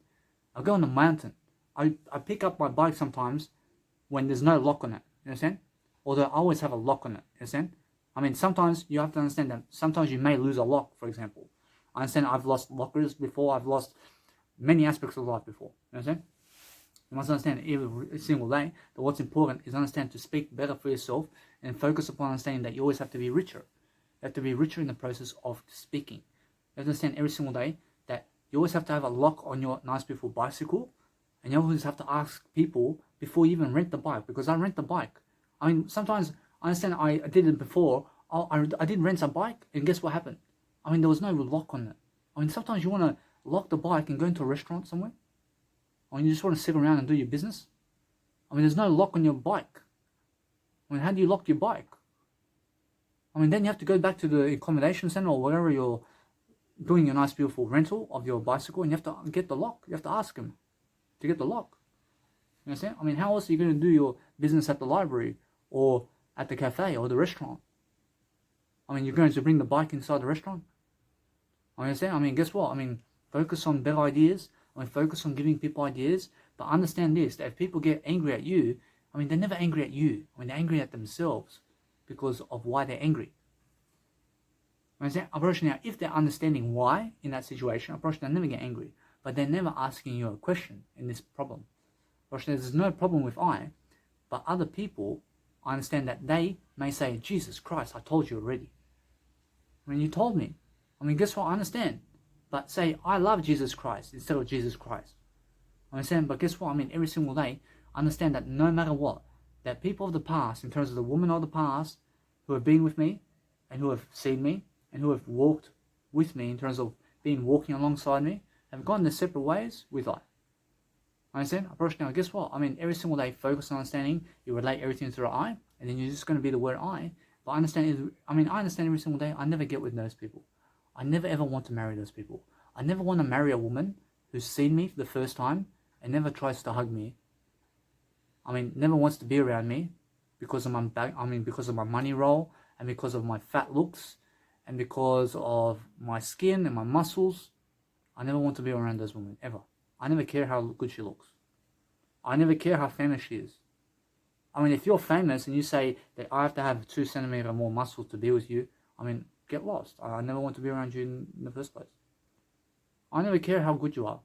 I'll go on the mountain. I pick up my bike sometimes when there's no lock on it. You understand? Although I always have a lock on it. You understand? I mean, sometimes you have to understand that sometimes you may lose a lock, for example. I understand I've lost lockers before. I've lost many aspects of life before. You understand? You must understand every single day that what's important is understand to speak better for yourself and focus upon understanding that you always have to be richer. You have to be richer in the process of speaking. You have to understand every single day that you always have to have a lock on your nice beautiful bicycle, and you always have to ask people before you even rent the bike, because I rent the bike. I mean, sometimes I understand I did it before. I did rent a bike, and guess what happened? I mean, there was no lock on it. I mean, sometimes you want to lock the bike and go into a restaurant somewhere. I mean, you just want to sit around and do your business. I mean, there's no lock on your bike. I mean, how do you lock your bike? I mean, then you have to go back to the accommodation center or wherever you're doing your nice, beautiful rental of your bicycle, and you have to get the lock. You have to ask him to get the lock. You understand? I mean, how else are you going to do your business at the library or at the cafe or the restaurant? I mean, you're going to bring the bike inside the restaurant? I understand? I mean, guess what? I mean, focus on better ideas. I mean, focus on giving people ideas. But understand this, that if people get angry at you, I mean, they're never angry at you. I mean, they're angry at themselves because of why they're angry. I understand? Now, if they're understanding why in that situation, they'll never get angry. But they're never asking you a question in this problem. There's no problem with I, but other people, I understand that they may say, Jesus Christ, I told you already. I mean, you told me. I mean, guess what? I understand. But say, I love Jesus Christ instead of Jesus Christ. I understand, but guess what? I mean, every single day, I understand that no matter what, that people of the past, in terms of the women of the past, who have been with me, and who have seen me, and who have walked with me in terms of walking alongside me, have gone their separate ways with I. I understand? Now, guess what? I mean, every single day, focus on understanding, you relate everything to the I, and then you're just going to be the word I. But I understand every single day, I never get with those people. I never ever want to marry those people. I never want to marry a woman who's seen me for the first time and never tries to hug me. I mean, never wants to be around me because of my money roll, and because of my fat looks, and because of my skin and my muscles. I never want to be around those women, ever. I never care how good she looks. I never care how famous she is. I mean, if you're famous and you say that I have to have 2 centimeters more muscle to be with you, I mean, get lost. I never want to be around you in the first place. I never care how good you are.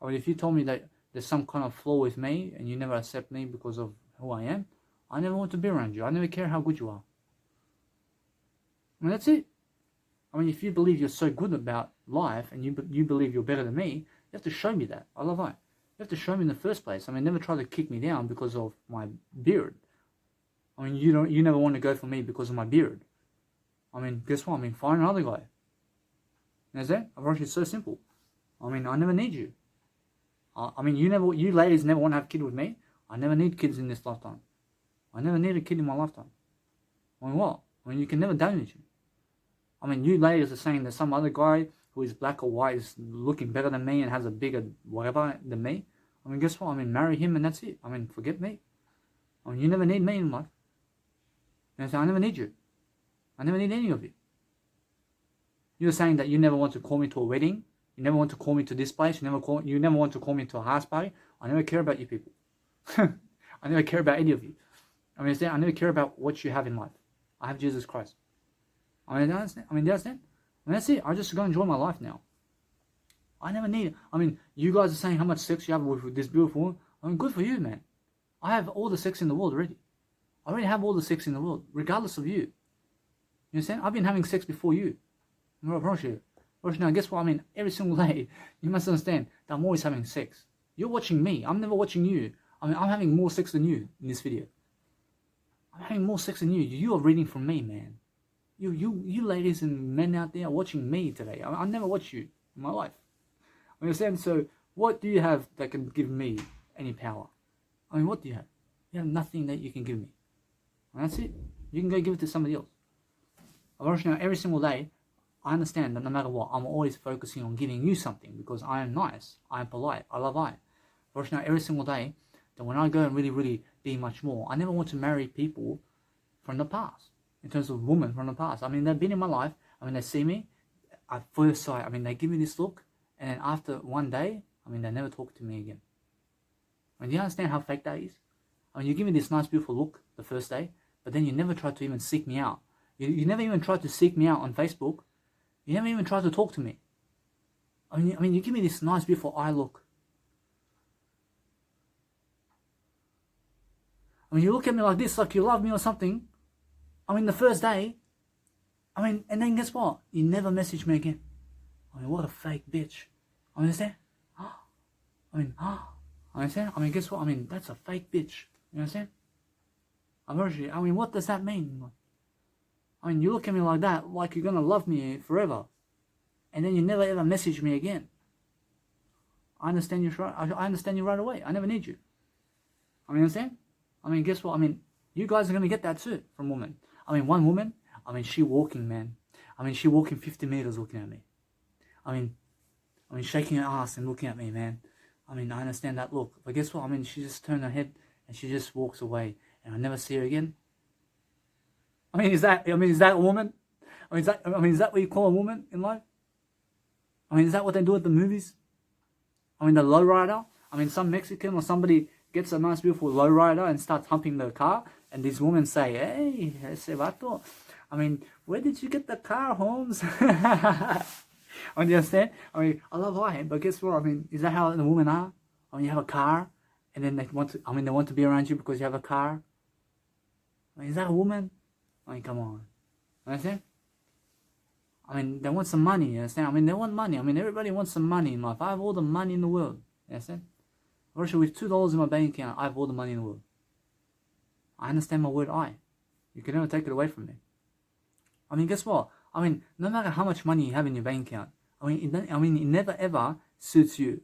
I mean, if you told me that there's some kind of flaw with me and you never accept me because of who I am, I never want to be around you. I never care how good you are. I mean, that's it. I mean, if you believe you're so good about life and you believe you're better than me, you have to show me that. I love that. You have to show me in the first place. I mean, never try to kick me down because of my beard. I mean, you never want to go for me because of my beard. I mean, guess what? I mean, find another guy. That's it. It's so simple. I mean, I never need you. I mean, you ladies never want to have a kid with me. I never need kids in this lifetime. I never need a kid in my lifetime. I mean, what? I mean, you can never damage me. I mean, you ladies are saying that some other guy who is black or white is looking better than me and has a bigger whatever than me. I mean, guess what? I mean, marry him and that's it. I mean, forget me. I mean, you never need me in life. You know, I never need you. I never need any of you. You're saying that you never want to call me to a wedding. You never want to call me to this place. You never want to call me to a house party. I never care about you people. I never care about any of you. I mean, I never care about what you have in life. I have Jesus Christ. I mean, that's it. I just go enjoy my life now. I never need it. I mean, you guys are saying how much sex you have with this beautiful woman. I mean, good for you, man. I have all the sex in the world already. I already have all the sex in the world, regardless of you. You understand? I've been having sex before you. I promise you. Now, guess what? I mean, every single day, you must understand that I'm always having sex. You're watching me. I'm never watching you. I mean, I'm having more sex than you in this video. I'm having more sex than you. You are reading from me, man. You ladies and men out there are watching me today. I never watch you in my life. You understand? So what do you have that can give me any power? I mean, what do you have? You have nothing that you can give me. And that's it. You can go give it to somebody else. Now, every single day, I understand that no matter what, I'm always focusing on giving you something because I am nice, I am polite, I love I. Now, every single day, that when I go and really be much more, I never want to marry people from the past. In terms of women from the past. I mean, they've been in my life. I mean, they see me at first sight. I mean, they give me this look. And then after one day, I mean, they never talk to me again. I mean, do you understand how fake that is? I mean, you give me this nice, beautiful look the first day, but then you never try to even seek me out. You never even tried to seek me out on Facebook. You never even tried to talk to me. I mean, you give me this nice, beautiful eye look. I mean, you look at me like this, like you love me or something. I mean, the first day, I mean, and then guess what? You never message me again. I mean, what a fake bitch. I understand? I understand? I mean, guess what? I mean, that's a fake bitch. You understand? I mean, what does that mean? I mean, you look at me like that, like you're gonna love me forever. And then you never ever message me again. I understand you right away. I never need you. I mean, understand? I mean, guess what? I mean, you guys are gonna get that too from women. I mean, one woman, I mean, she walking, man. I mean, she walking 50 meters looking at me. I mean, shaking her ass and looking at me, man. I mean, I understand that look. But guess what? I mean, she just turned her head and she just walks away. And I never see her again. I mean, is that a woman? I mean, is that what you call a woman in life? I mean, is that what they do at the movies? I mean, the lowrider? I mean, some Mexican or somebody gets a nice, beautiful lowrider and starts humping the car. And these women say, hey, ese vato. I mean, where did you get the car, Holmes? I mean, you understand? I mean, I love high, but guess what? I mean, is that how the women are? I mean, you have a car, and then they want to be around you because you have a car. I mean, is that a woman? I mean, come on. Understand? I mean, they want some money, you understand? I mean, they want money. I mean, everybody wants some money in life. I have all the money in the world. You understand? Russia, with $2 in my bank account, I have all the money in the world. I understand my word I. You can never take it away from me. I mean, guess what? I mean, no matter how much money you have in your bank account, I mean, it never ever suits you.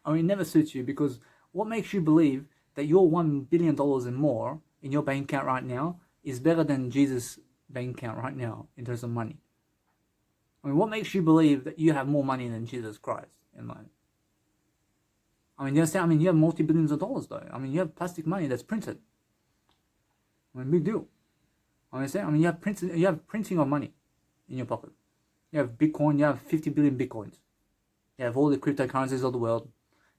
I mean, it never suits you because what makes you believe that your $1 billion and more in your bank account right now is better than Jesus' bank account right now in terms of money? I mean, what makes you believe that you have more money than Jesus Christ in life? I mean, you understand? I mean, you have multi-billions of dollars though. I mean, you have plastic money that's printed. I mean, big deal. I understand? I mean, you have printing of money in your pocket. You have Bitcoin, you have 50 billion Bitcoins. You have all the cryptocurrencies of the world.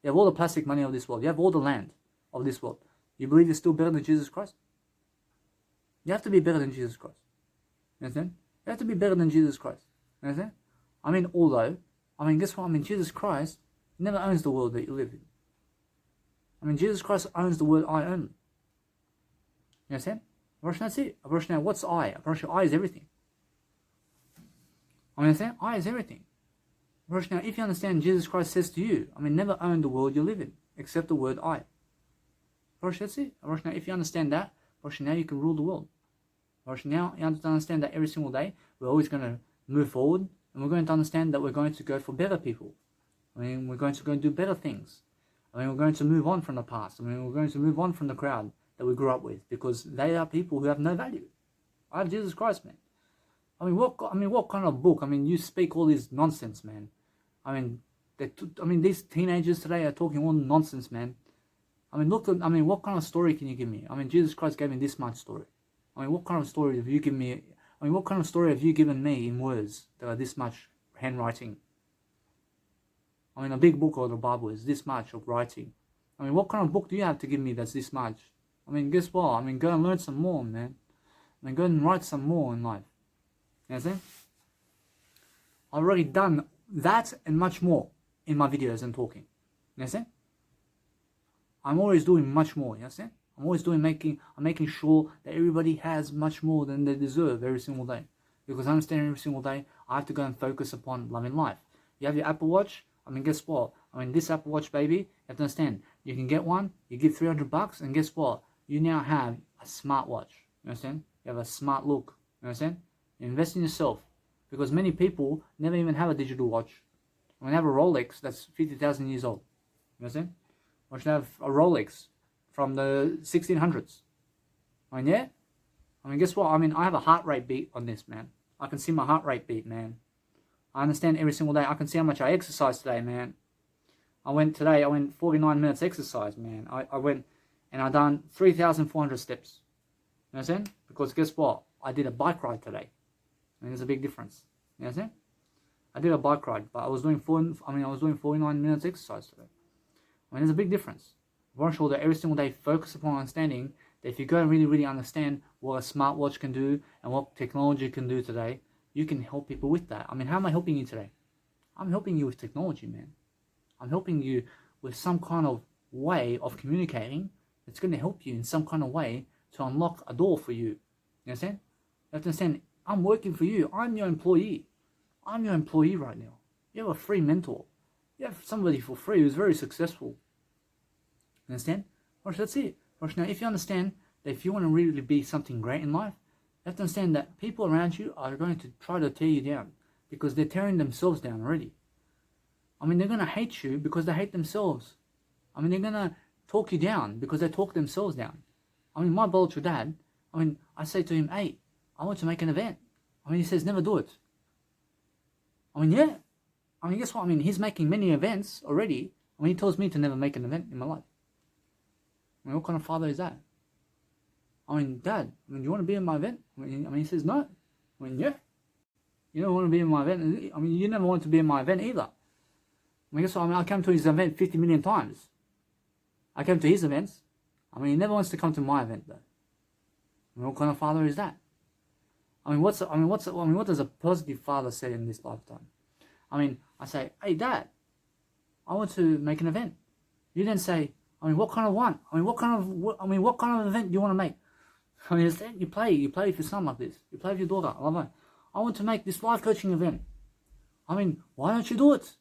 You have all the plastic money of this world. You have all the land of this world. You believe you're still better than Jesus Christ? You have to be better than Jesus Christ. You understand? You have to be better than Jesus Christ. You understand? I mean, guess what? I mean, Jesus Christ never owns the world that you live in. I mean, Jesus Christ owns the world I own. You understand? That's it. Now, what's I? I is everything. I understand? I is everything. Now, if you understand, Jesus Christ says to you, I mean, never own the world you live in, except the word I. That's it. Now, if you understand that, now you can rule the world. Now, you have to understand that every single day, we're always going to move forward, and we're going to understand that we're going to go for better people. I mean, we're going to go and do better things. I mean, we're going to move on from the past. I mean, we're going to move on from the crowd that we grew up with, because they are people who have no value. I have Jesus Christ, man. I mean, what kind of book? I mean, you speak all this nonsense, man. I mean, these teenagers today are talking all nonsense, man. I mean, what kind of story can you give me? I mean, Jesus Christ gave me this much story. I mean, what kind of story have you given me? I mean, what kind of story have you given me in words that are this much handwriting? I mean, a big book of the Bible is this much of writing. I mean, what kind of book do you have to give me that's this much? I mean, guess what? I mean, go and learn some more, man. I mean, go and write some more in life. You understand? I've already done that and much more in my videos and talking. You understand? I'm always doing much more. You understand? I'm always I'm making sure that everybody has much more than they deserve every single day. Because I understand every single day, I have to go and focus upon loving life. You have your Apple Watch. I mean, guess what? I mean, this Apple Watch, baby, you have to understand. You can get one, you give $300, and guess what? You now have a smartwatch. You understand? You have a smart look. You understand? You invest in yourself. Because many people never even have a digital watch. When they have a Rolex that's 50,000 years old. You understand? Or should have a Rolex from the 1600s. I mean, yeah? I mean, guess what? I mean, I have a heart rate beat on this, man. I can see my heart rate beat, man. I understand every single day. I can see how much I exercise today, man. I went 49 minutes exercise, man. I went and I done 3,400 steps. You understand? Because guess what? I did a bike ride today. And there's a big difference. You understand? I did a bike ride, but I was doing 49 minutes exercise today. I mean, there's a big difference. I want you to every single day focus upon understanding that if you go and really understand what a smartwatch can do and what technology can do today, you can help people with that. I mean, how am I helping you today? I'm helping you with technology, man. I'm helping you with some kind of way of communicating that's going to help you in some kind of way to unlock a door for you. You understand? You have to understand, I'm working for you. I'm your employee. I'm your employee right now. You have a free mentor. You have somebody for free who's very successful. You understand? Or that's it. Or now, if you understand that if you want to really be something great in life, you have to understand that people around you are going to try to tear you down because they're tearing themselves down already. I mean, they're going to hate you because they hate themselves. I mean, they're going to talk you down because they talk themselves down. I mean, my biological dad, I mean, I say to him, hey, I want to make an event. I mean, he says, never do it. I mean, yeah. I mean, guess what? I mean, he's making many events already. I mean, he tells me to never make an event in my life. I mean, what kind of father is that? I mean, Dad, I mean, do you want to be in my event? I mean, he says, no. I mean, yeah. You don't want to be in my event. I mean, you never want to be in my event either. I mean, guess what? I mean, I came to his event 50 million times. I came to his events. I mean, he never wants to come to my event, though. I mean, what kind of father is that? I mean, what does a positive father say in this lifetime? I mean, I say, hey, Dad, I want to make an event. You then say, I mean, what kind of one? I mean, what kind of event do you want to make? I mean, you play with your son like this. You play with your daughter. I want to make this life coaching event. I mean, why don't you do it?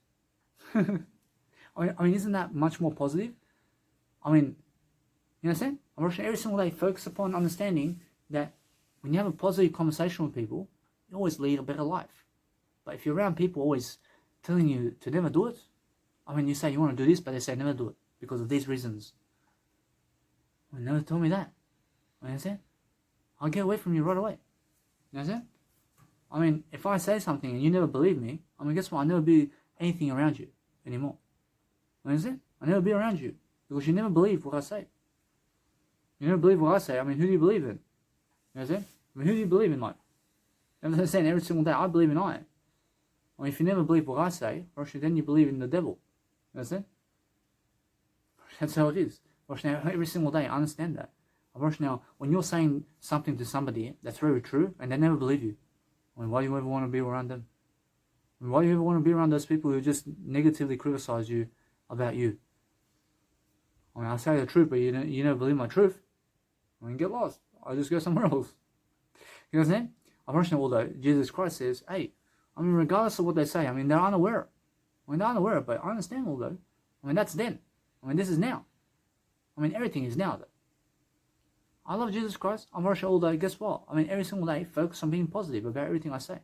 I mean, isn't that much more positive? I mean, you understand? I'm rushing every single day. Focus upon understanding that when you have a positive conversation with people, you always lead a better life. But if you're around people always telling you to never do it, I mean, you say you want to do this, but they say never do it because of these reasons. Well, never tell me that. You understand? I'll get away from you right away. You understand? I mean, if I say something and you never believe me, I mean, guess what? I'll never be anything around you anymore. You understand? I'll never be around you because you never believe what I say. You never believe what I say. I mean, who do you believe in? You understand? I mean, who do you believe in, like? You understand? Every single day, I believe in I. I mean, if you never believe what I say, then you believe in the devil. You understand? That's how it is. Now, every single day, I understand that. Now, when you're saying something to somebody that's very true, and they never believe you, I mean, why do you ever want to be around them? I mean, why do you ever want to be around those people who just negatively criticize you about you? I mean, I say the truth, but you never believe my truth. I mean, get lost. I'll just go somewhere else. You know what I'm saying? Unfortunately, although Jesus Christ says, hey, I mean, regardless of what they say, I mean, they're unaware. I mean, they're unaware, but I understand, although. I mean, that's then. I mean, this is now. I mean, everything is now, though. I love Jesus Christ. I'm Russia all day. Guess what? I mean, every single day, focus on being positive about everything I say.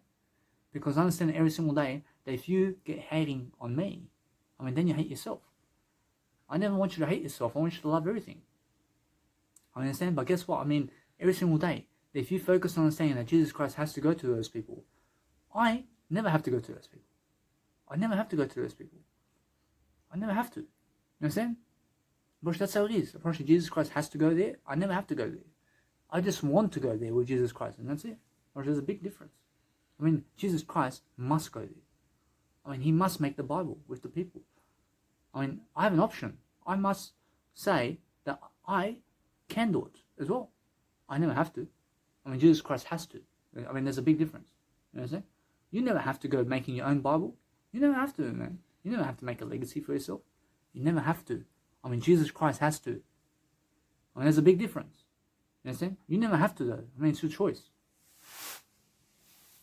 Because I understand every single day that if you get hating on me, I mean, then you hate yourself. I never want you to hate yourself. I want you to love everything. I understand, but guess what? I mean, every single day, if you focus on understanding that Jesus Christ has to go to those people, I never have to go to those people. I never have to go to those people. I never have to. You understand? But that's how it is. Apparently, Jesus Christ has to go there. I never have to go there. I just want to go there with Jesus Christ, and that's it. Or there's a big difference. I mean, Jesus Christ must go there. I mean, he must make the Bible with the people. I mean, I have an option. I must say that I can do it as well. I never have to. I mean, Jesus Christ has to. I mean, there's a big difference. You know what I'm saying? You never have to go making your own Bible. You never have to, man. You never have to make a legacy for yourself. You never have to. I mean, Jesus Christ has to. I mean, there's a big difference. You understand? You never have to, though. I mean, it's your choice.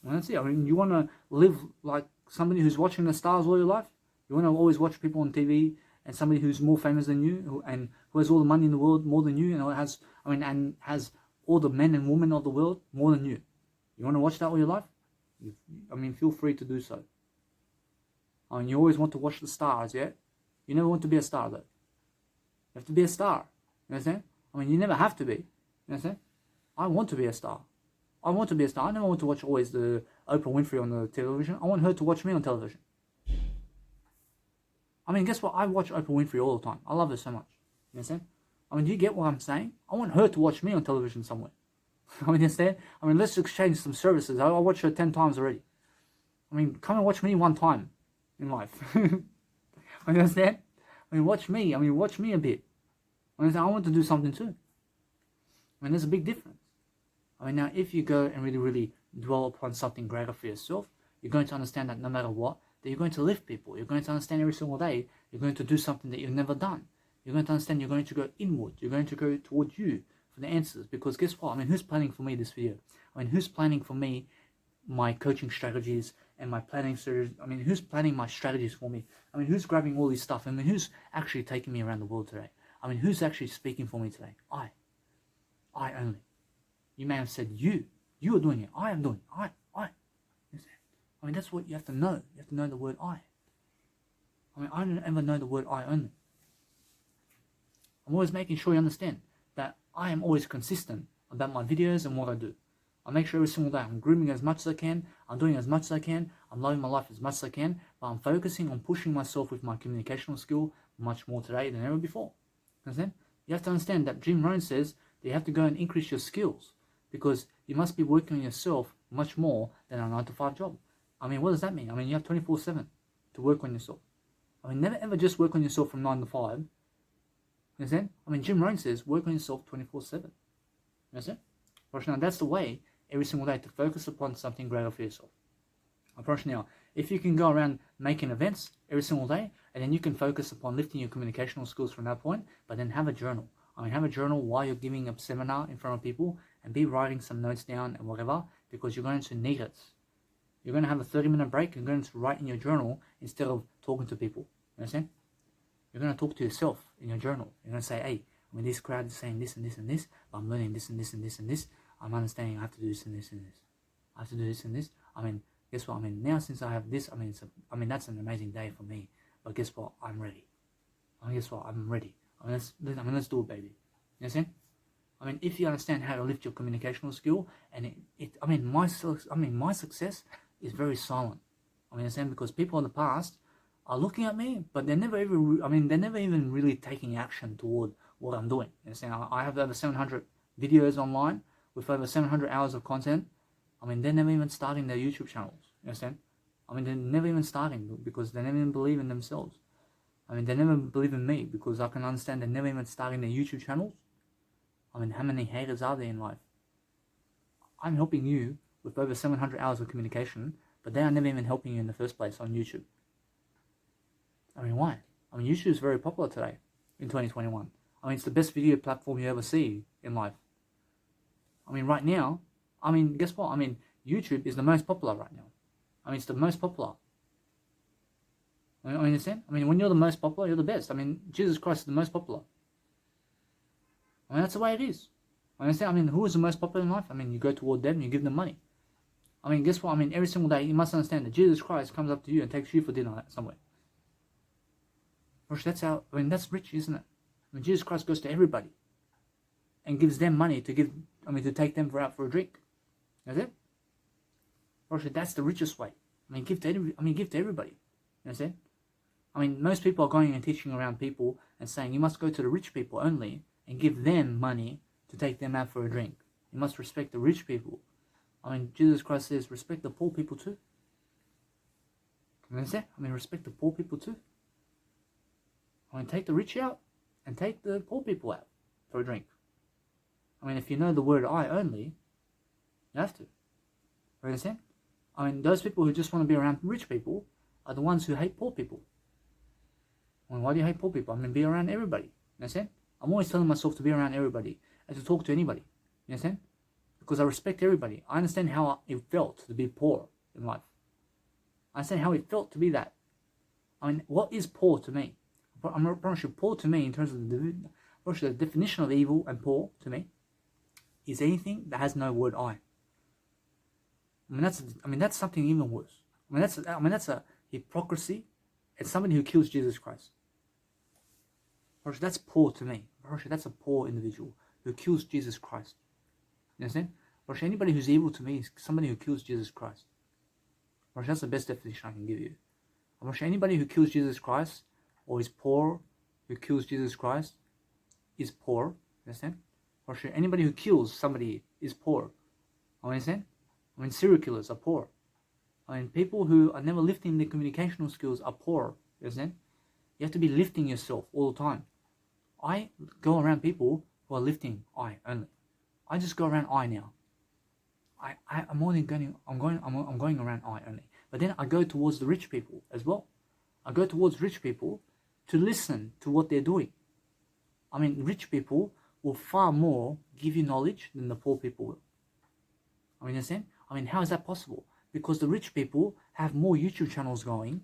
And that's it. I mean, you want to live like somebody who's watching the stars all your life? You want to always watch people on TV and somebody who's more famous than you and who has all the money in the world more than you and has all the men and women of the world more than you. You want to watch that all your life? Feel free to do so. You always want to watch the stars, yeah? You never want to be a star, though. You have to be a star. You understand? You never have to be. You understand? I want to be a star. I want to be a star. I never want to watch always the Oprah Winfrey on the television. I want her to watch me on television. Guess what? I watch Oprah Winfrey all the time. I love her so much. You understand? Do you get what I'm saying? I want her to watch me on television somewhere. Understand? Let's exchange some services. I'll watch her 10 times already. Come and watch me one time in life. Understand? Watch me. Watch me a bit. I want to do something too. There's a big difference. Now if you go and really dwell upon something greater for yourself, you're going to understand that no matter what, that you're going to lift people. You're going to understand every single day, you're going to do something that you've never done. You're going to understand you're going to go inward. You're going to go towards you for the answers. Because guess what? Who's planning for me this video? Who's planning for me my coaching strategies and my planning strategies? Who's planning my strategies for me? Who's grabbing all this stuff? Who's actually taking me around the world today? Who's actually speaking for me today? I only. You may have said you are doing it. I am doing it. I. That's what you have to know. You have to know the word I. I don't ever know the word I only. I'm always making sure you understand that I am always consistent about my videos and what I do. I make sure every single day I'm grooming as much as I can, I'm doing as much as I can, I'm loving my life as much as I can, but I'm focusing on pushing myself with my communicational skill much more today than ever before. Understand? You have to understand that Jim Rohn says that you have to go and increase your skills because you must be working on yourself much more than a 9-to-5 job. What does that mean? You have 24/7 to work on yourself. Never ever just work on yourself from 9 to 5. Understand? Jim Rohn says work on yourself 24/7. Understand? Now that's the way every single day to focus upon something greater for yourself. Now, if you can go around making events every single day, and then you can focus upon lifting your communicational skills from that point, but then have a journal. Have a journal while you're giving a seminar in front of people, and be writing some notes down and whatever, because you're going to need it. You're going to have a 30-minute break, and you're going to write in your journal instead of talking to people. Understand? You're going to talk to yourself in your journal. You're going to say, hey, this crowd is saying this and this and this, but I'm learning this and this and this and this. I'm understanding I have to do this and this and this. I have to do this and this. Guess what? Now since I have this, that's an amazing day for me. But guess what? I'm ready. Guess what? I'm ready. Let's do it, baby. You understand? If you understand how to lift your communicational skill, and my success is very silent. Understand? Because people in the past are looking at me, but they're never even really taking action toward what I'm doing. You understand? I have over 700 videos online with over 700 hours of content. They're never even starting their YouTube channels. You understand? They're never even starting because they never even believe in themselves. They never believe in me because I can understand they're never even starting their YouTube channels. How many haters are there in life? I'm helping you with over 700 hours of communication, but they are never even helping you in the first place on YouTube. Why? YouTube is very popular today in 2021. It's the best video platform you ever see in life. Right now, guess what? YouTube is the most popular right now. It's the most popular. Understand? When you're the most popular, you're the best. Jesus Christ is the most popular. That's the way it is. Understand? Who is the most popular in life? You go toward them, you give them money. Guess what? Every single day, you must understand that Jesus Christ comes up to you and takes you for dinner somewhere. That's how, that's rich, isn't it? Jesus Christ goes to everybody and gives them money to give, to take them out for a drink. That's it. That's the richest way. Give to everybody. You understand? Most people are going and teaching around people and saying you must go to the rich people only and give them money to take them out for a drink. You must respect the rich people. Jesus Christ says respect the poor people too. You understand? Respect the poor people too. Take the rich out and take the poor people out for a drink. If you know the word I only, you have to. You understand? Those people who just want to be around rich people are the ones who hate poor people. Why do you hate poor people? Be around everybody. You understand? I'm always telling myself to be around everybody and to talk to anybody. You understand? Because I respect everybody. I understand how it felt to be poor in life. I understand how it felt to be that. What is poor to me? I'm promise you, poor to me in terms of the definition of evil and poor to me is anything that has no word I. That's something even worse. That's a hypocrisy. It's somebody who kills Jesus Christ. That's poor to me. That's a poor individual who kills Jesus Christ. You understand? Anybody who's evil to me is somebody who kills Jesus Christ. That's the best definition I can give you. Anybody who kills Jesus Christ or is poor, who kills Jesus Christ, is poor. You understand? Anybody who kills somebody is poor. Understand? Serial killers are poor. People who are never lifting their communicational skills are poor. You understand? You have to be lifting yourself all the time. I go around people who are lifting I only. I just go around I now. I'm going around I only. But then I go towards the rich people as well. I go towards rich people to listen to what they're doing. Rich people will far more give you knowledge than the poor people will. Understand? How is that possible? Because the rich people have more YouTube channels going,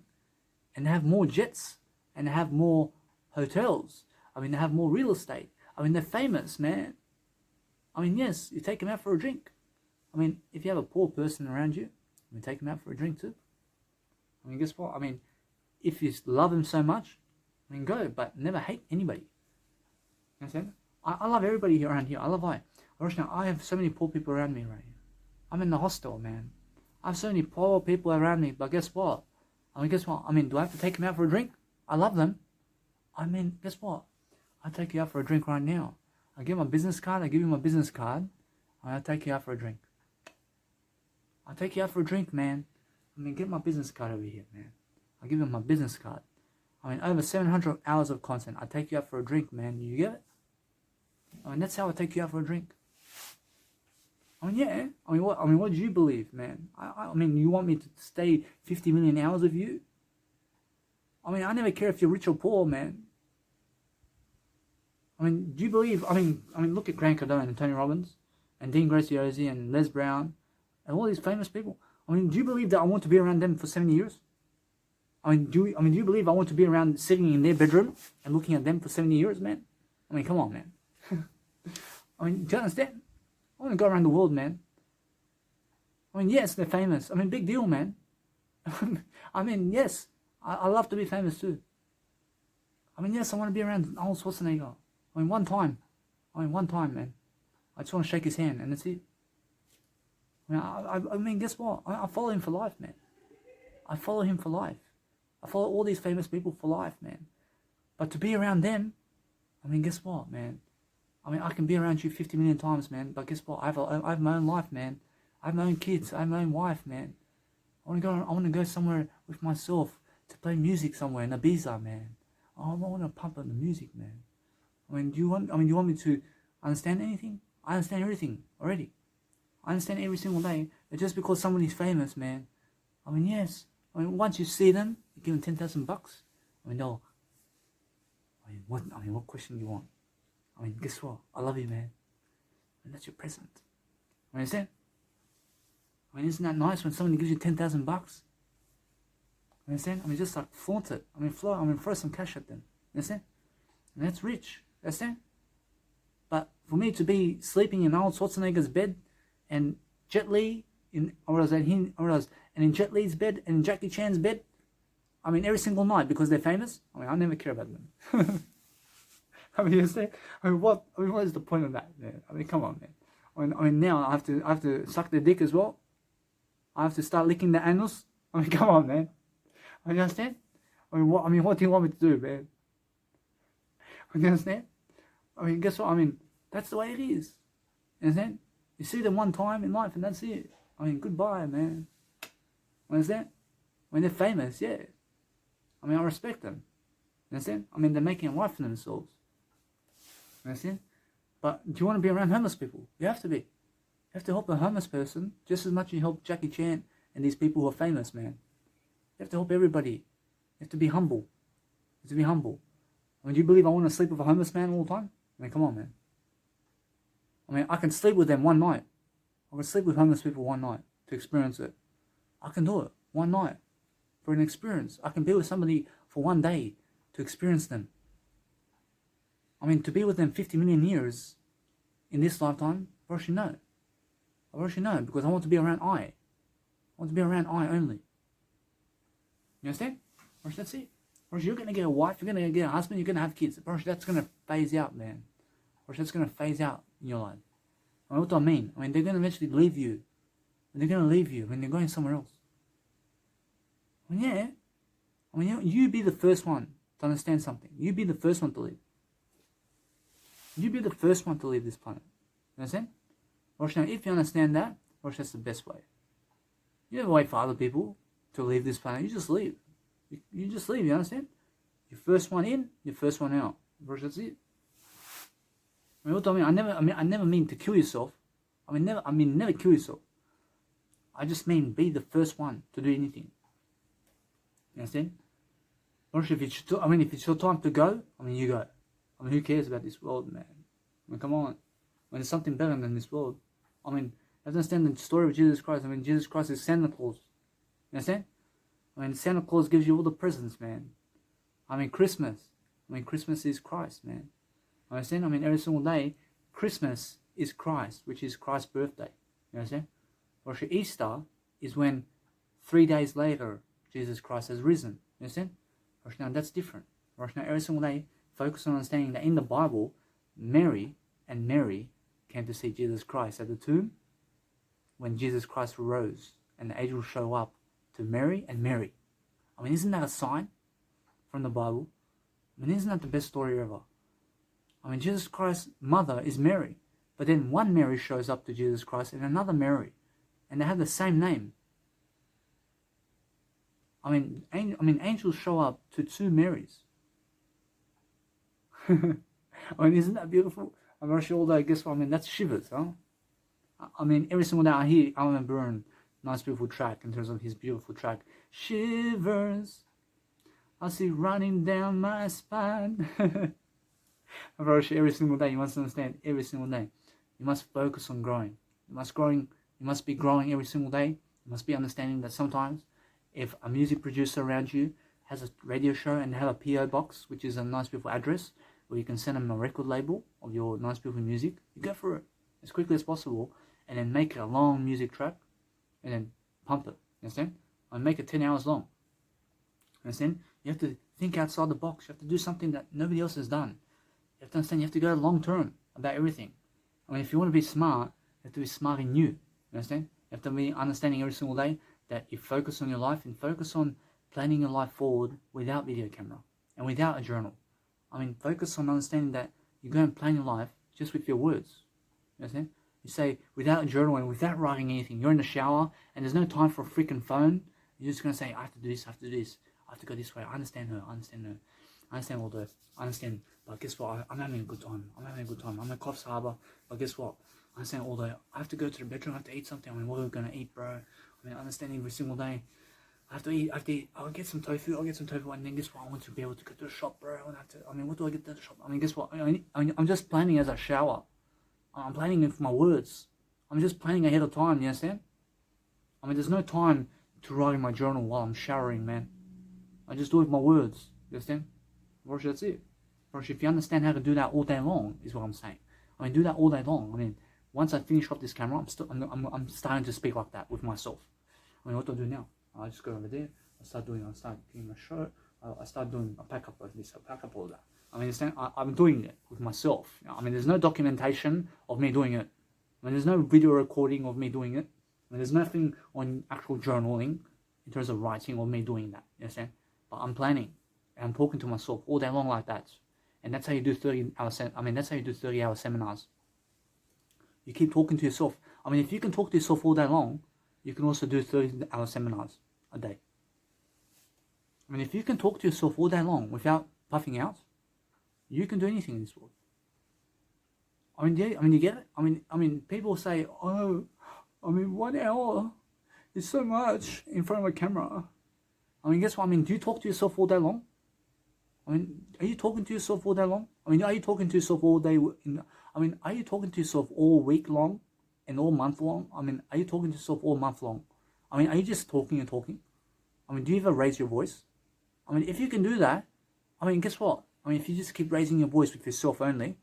and they have more jets, and they have more hotels. They have more real estate. They're famous, man. Yes, you take them out for a drink. If you have a poor person around you, take them out for a drink too. Guess what? If you love them so much, go, but never hate anybody. You understand? I love everybody around here. I love I. I have so many poor people around me right here. I'm in the hostel, man. I have so many poor people around me, but guess what? Do I have to take them out for a drink? I love them. Guess what? I'll take you out for a drink right now. I give my business card, I give you my business card, and I'll take you out for a drink. I'll take you out for a drink, man. Get my business card over here, man. I'll give you my business card. Over 700 hours of content. I'll take you out for a drink, man. You get it? That's how I take you out for a drink. Yeah. What do you believe, man? You want me to stay 50 million hours with you? I never care if you're rich or poor, man. Do you believe, look at Grant Cardone and Tony Robbins and Dean Graziosi and Les Brown and all these famous people. Do you believe that I want to be around them for 7 years? Do you believe I want to be around sitting in their bedroom and looking at them for 70 years, man? Come on, man. Do you understand? I want to go around the world, man. Yes, they're famous. Big deal, man. Yes, I love to be famous too. Yes, I want to be around Arnold Schwarzenegger. One time, man. I just want to shake his hand, and that's it. Guess what? I follow him for life, man. I follow him for life. I follow all these famous people for life, man. But to be around them, guess what, man? I can be around you 50 million times, man. But guess what? I have my own life, man. I have my own kids. I have my own wife, man. I want to go somewhere with myself to play music somewhere in Ibiza, man. I want to pump on the music, man. Do you want me to understand anything? I understand everything already. I understand every single day. But just because somebody's famous, man. Yes. Once you see them, you give them $10,000. No. What question do you want? Guess what? I love you, man. And that's your present. Understand? Isn't that nice when somebody gives you $10,000? Understand? Just like flaunt it. Throw some cash at them. Understand? And that's rich. Understand? But for me to be sleeping in Arnold Schwarzenegger's bed and Jet Li in Jet Li's bed and Jackie Chan's bed, every single night because they're famous. I never care about them. You understand? What is the point of that, man? Come on, man. Now I have to suck their dick as well. I have to start licking the anus. Come on, man. You understand? What do you want me to do, man? You understand? Guess what? That's the way it is. You understand? You see them one time in life and that's it. Goodbye, man. Understand? They're famous, yeah. I respect them. Understand? They're making a life for themselves. Understand? But do you want to be around homeless people? You have to be. You have to help a homeless person just as much as you help Jackie Chan and these people who are famous, man. You have to help everybody. You have to be humble. You have to be humble. Do you believe I want to sleep with a homeless man all the time? Come on, man. I can sleep with them one night. I can sleep with homeless people one night to experience it. I can do it one night for an experience. I can be with somebody for one day to experience them. To be with them 50 million years in this lifetime, Baruch no. Baruch no, because I want to be around I. I want to be around I only. You understand? Baruch, that's it. Baruch, you're going to get a wife, you're going to get a husband, you're going to have kids. Baruch, that's going to phase out, man. Baruch, that's going to phase out in your life. I mean, what do I mean? I mean, they're going to eventually leave you. And they're going to leave you when they're going somewhere else. I mean, yeah. I mean, you be the first one to understand something. You be the first one to leave. You be the first one to leave this planet. You understand? Rosh, now, if you understand that, Rosh, that's the best way. You never wait for other people to leave this planet. You just leave. You just leave, you understand? You're first one in, you're first one out. Rosh, that's it. I mean, what do I mean? I never mean to kill yourself. Never kill yourself. I just mean be the first one to do anything. You understand? Rosh, if it's your time to go, you go. Who cares about this world, man? Come on. There's something better than this world. You understand the story of Jesus Christ. Jesus Christ is Santa Claus. You understand? Santa Claus gives you all the presents, man. Christmas. Christmas is Christ, man. Understand? Every single day, Christmas is Christ, which is Christ's birthday. You understand? Rosh Easter is when 3 days later, Jesus Christ has risen. You understand? Rosh, now that's different. Rosh, now every single day, focus on understanding that in the Bible, Mary came to see Jesus Christ at the tomb when Jesus Christ rose and the angels show up to Mary and Mary. Isn't that a sign from the Bible? Isn't that the best story ever? Jesus Christ's mother is Mary, but then one Mary shows up to Jesus Christ and another Mary, and they have the same name. Angels show up to two Marys. Isn't that beautiful? I'm sure all that, guess what? That's shivers, huh? Every single day I hear Alan Byrne, nice beautiful track in terms of his beautiful track. Shivers, I see running down my spine. Every single day, you must understand, every single day, you must focus on growing. You must be growing every single day. You must be understanding that sometimes, if a music producer around you has a radio show and they have a PO box, which is a nice beautiful address, where you can send them a record label of your nice beautiful music, you go for it as quickly as possible, and then make it a long music track, and then pump it. You understand? And make it 10 hours long. You understand? You have to think outside the box. You have to do something that nobody else has done. You have to understand. You have to go long term about everything. If you want to be smart, you have to be smart in you. You understand? You have to be understanding every single day that you focus on your life and focus on planning your life forward without video camera and without a journal. Focus on understanding that you go and plan your life just with your words. You understand? You say, without a journal and without writing anything, you're in the shower and there's no time for a freaking phone. You're just going to say, I have to do this, I have to do this, I have to go this way. I understand her, I understand all that. I understand, but guess what? I'm having a good time. I'm at Coffs Harbour, but guess what? I understand all that. I have to go to the bedroom, I have to eat something. What are we going to eat, bro? I understand every single day. I have to eat. I'll get some tofu, and then guess what? I want to be able to go to the shop, bro. What do I get to the shop? Guess what? I'm just planning as I shower. I'm planning with my words. I'm just planning ahead of time, you understand? There's no time to write in my journal while I'm showering, man. I just do it with my words, you understand? Rosh, that's it. Rosh, if you understand how to do that all day long, is what I'm saying. Do that all day long. Once I finish off this camera, I'm starting to speak like that with myself. What do I do now? I just go over there, I start getting my shirt, I start doing a pack up like this, I pack up all that. I'm doing it with myself. There's no documentation of me doing it. There's no video recording of me doing it. There's nothing on actual journaling in terms of writing of me doing that. You understand? But I'm planning, and I'm talking to myself all day long like that. And that's how you do 30-hour seminars. You keep talking to yourself. If you can talk to yourself all day long, you can also do 30-hour seminars a day. If you can talk to yourself all day long without puffing out, you can do anything in this world. You get it? People say, 1 hour is so much in front of a camera. Guess what? Do you talk to yourself all day long? Are you talking to yourself all day long? Are you talking to yourself all day? Are you talking to yourself all week long and all month long? Are you talking to yourself all month long? Are you just talking and talking? Do you ever raise your voice? If you can do that, guess what? If you just keep raising your voice with yourself only,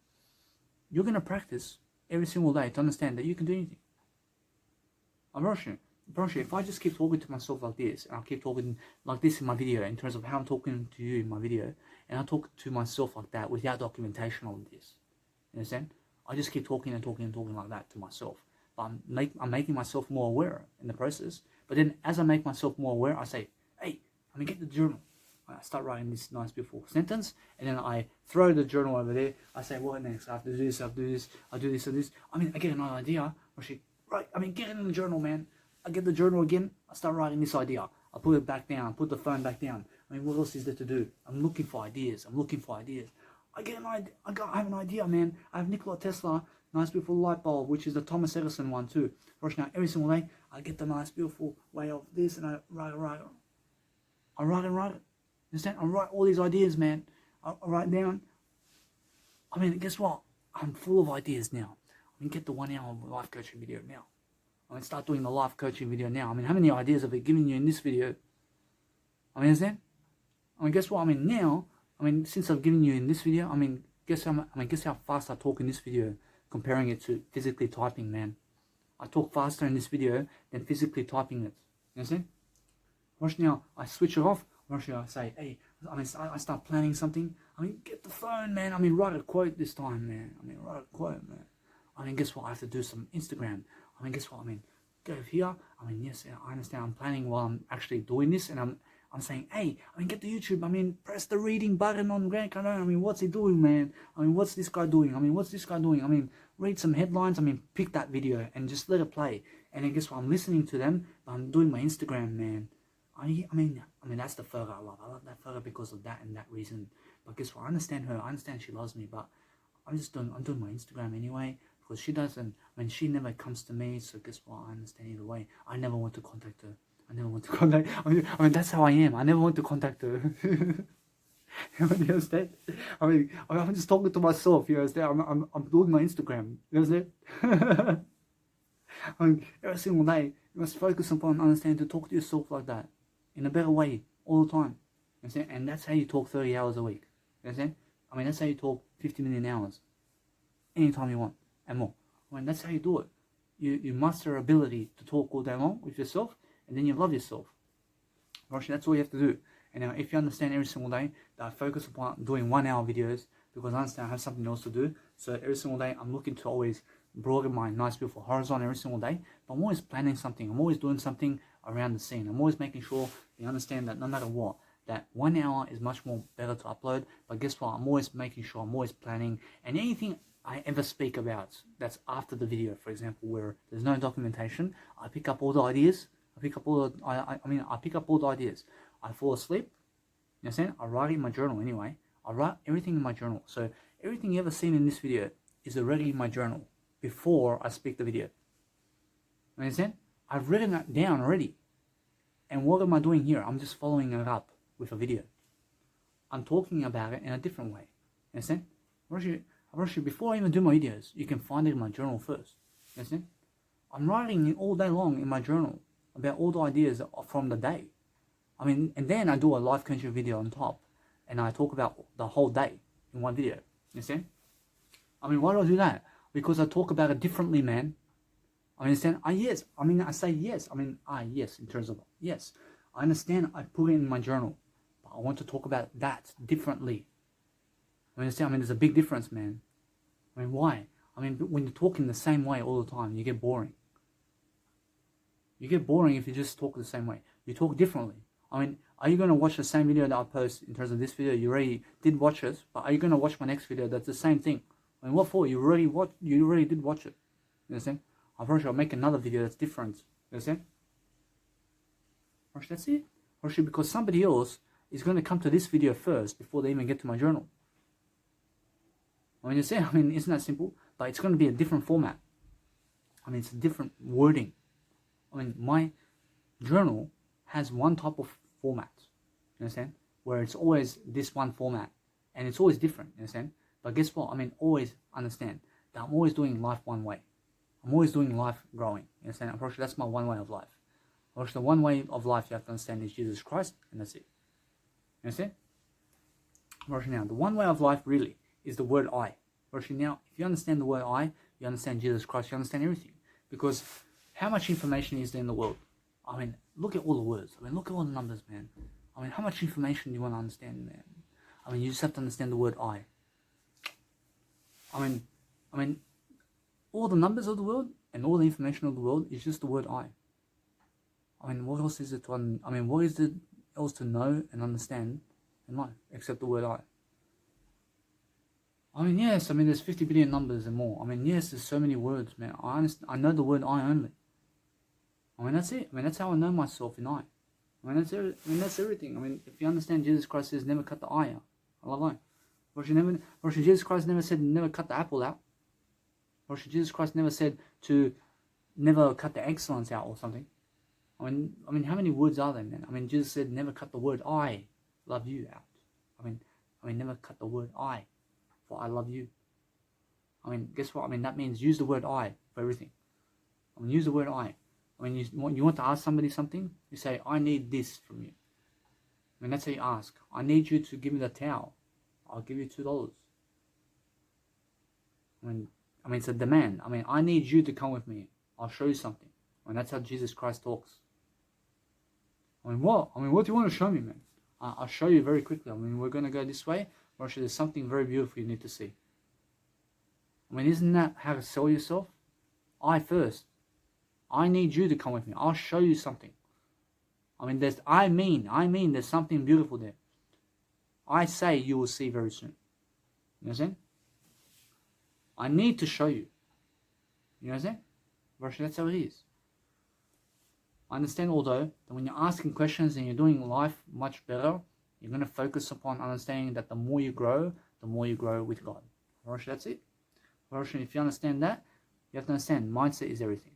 you're going to practice every single day to understand that you can do anything. I promise you, if I just keep talking to myself like this, and I keep talking like this in my video, in terms of how I'm talking to you in my video, and I talk to myself like that without documentation of this, you understand? I just keep talking and talking and talking like that to myself. But I'm making myself more aware in the process. But then as I make myself more aware, I say, hey, get the journal. I start writing this nice beautiful sentence, and then I throw the journal over there. I say, what next? I have to do this, I have to do this, I do this and this. I get another idea. Get it in the journal, man. I get the journal again, I start writing this idea. I put it back down, put the phone back down. What else is there to do? I'm looking for ideas. I get an idea. I have an idea, man. I have Nikola Tesla, nice beautiful light bulb, which is the Thomas Edison one too. Right now, every single day, I get the nice beautiful way of this, and I write it. I write it. Understand? I write all these ideas, man. I write down. Guess what? I'm full of ideas now. Get the 1 hour life coaching video now. Start doing the life coaching video now. How many ideas have I given you in this video? Understand? Guess what? Now, since I've given you in this video, guess how fast I talk in this video, comparing it to physically typing, man. I talk faster in this video than physically typing it. You understand? Watch now, I switch it off. Watch now, I say, hey, I start planning something. Get the phone, man. Write a quote this time, man. Write a quote, man. Guess what? I have to do some Instagram. Guess what? Go here. Yes, I understand. I'm planning while I'm actually doing this, and I'm saying, hey, get the YouTube. Press the reading button on Grant Cardone. What's he doing, man? What's this guy doing? What's this guy doing? Read some headlines. Pick that video and just let it play. And then guess what? I'm listening to them, but I'm doing my Instagram, man. That's the photo I love. I love that photo because of that and that reason. But guess what? I understand her. I understand she loves me, but I'm doing my Instagram anyway. Because she doesn't, she never comes to me, so guess what, I understand either way. I never want to contact her. That's how I am. I never want to contact her. You understand? I'm just talking to myself, you understand? I'm doing my Instagram, you understand? Every single day, you must focus upon understanding to talk to yourself like that, in a better way, all the time. You understand? And that's how you talk 30 hours a week, you understand? That's how you talk 50 million hours, anytime you want. And more. That's how you do it. You master ability to talk all day long with yourself, and then you love yourself. That's all you have to do. And now, if you understand every single day that I focus upon doing 1 hour videos, because I understand I have something else to do, so every single day I'm looking to always broaden my nice beautiful horizon every single day, but I'm always planning something. I'm always doing something around the scene. I'm always making sure they understand that no matter what, that 1 hour is much more better to upload. But guess what? I'm always making sure, I'm always planning, and anything I ever speak about that's after the video, for example, where there's no documentation, I pick up all the ideas. I pick up all the ideas. I fall asleep. You understand? I write it in my journal anyway. I write everything in my journal. So everything you ever seen in this video is already in my journal before I speak the video. You understand? I've written that down already. And what am I doing here? I'm just following it up with a video. I'm talking about it in a different way. You understand? Before I even do my videos, you can find it in my journal first. You understand? I'm writing all day long in my journal about all the ideas from the day. And then I do a life coaching video on top, and I talk about the whole day in one video. You understand? Why do I do that? Because I talk about it differently, man. Understand? Yes. I say yes. Yes, in terms of yes. I understand I put it in my journal, but I want to talk about that differently. Understand? There's a big difference, man. Why? When you're talking the same way all the time, you get boring. You get boring if you just talk the same way. You talk differently. Are you going to watch the same video that I post in terms of this video? You already did watch it, but are you going to watch my next video that's the same thing? What for? You already did watch it. You understand? I'm pretty sure I'll make another video that's different. You understand? That's it. Because somebody else is going to come to this video first before they even get to my journal. You say, isn't that simple? But it's going to be a different format. It's a different wording. My journal has one type of format. You understand? Where it's always this one format. And it's always different. You understand? But guess what? Always understand that I'm always doing life one way. I'm always doing life growing. You understand? I'm pretty sure that's my one way of life. The one way of life you have to understand is Jesus Christ, and that's it. You understand? Now, the one way of life really is the word I. Now, if you understand the word I, you understand Jesus Christ, you understand everything. Because how much information is there in the world? I mean, look at all the words. I mean, look at all the numbers, man. I mean, how much information do you want to understand, man? I mean, you just have to understand the word I. I mean, all the numbers of the world and all the information of the world is just the word I. I mean, what else is it what is it else to know and understand in life except the word I? I mean, yes, there's 50 billion numbers and more. I mean, yes, there's so many words, man. I know the word I only. I mean, that's it. I mean, that's how I know myself in I. I mean, that's everything. I mean, if you understand, Jesus Christ says never cut the I out. I love I. Jesus Christ never said never cut the apple out. Jesus Christ never said to never cut the excellence out or something. I mean, how many words are there, man? I mean, Jesus said never cut the word I love you out. I mean, never cut the word I, for I love you. I mean, guess what? I mean, that means use the word I for everything. I mean, use the word I. I mean, you want to ask somebody something, you say, I need this from you. I mean, that's how you ask. I need you to give me the towel. I'll give you $2. I mean, it's a demand. I mean, I need you to come with me. I'll show you something. I mean, that's how Jesus Christ talks. I mean, what? I mean, what do you want to show me, man? I'll show you very quickly. I mean, we're going to go this way. Or actually, there's something very beautiful you need to see. I mean, isn't that how to sell yourself? I first. I need you to come with me. I'll show you something. I mean, there's something beautiful there. I say you will see very soon. You understand? I need to show you. You understand? That's how it is. I understand, although, that when you're asking questions and you're doing life much better, you're going to focus upon understanding that the more you grow with God. That's it. If you understand that, you have to understand mindset is everything.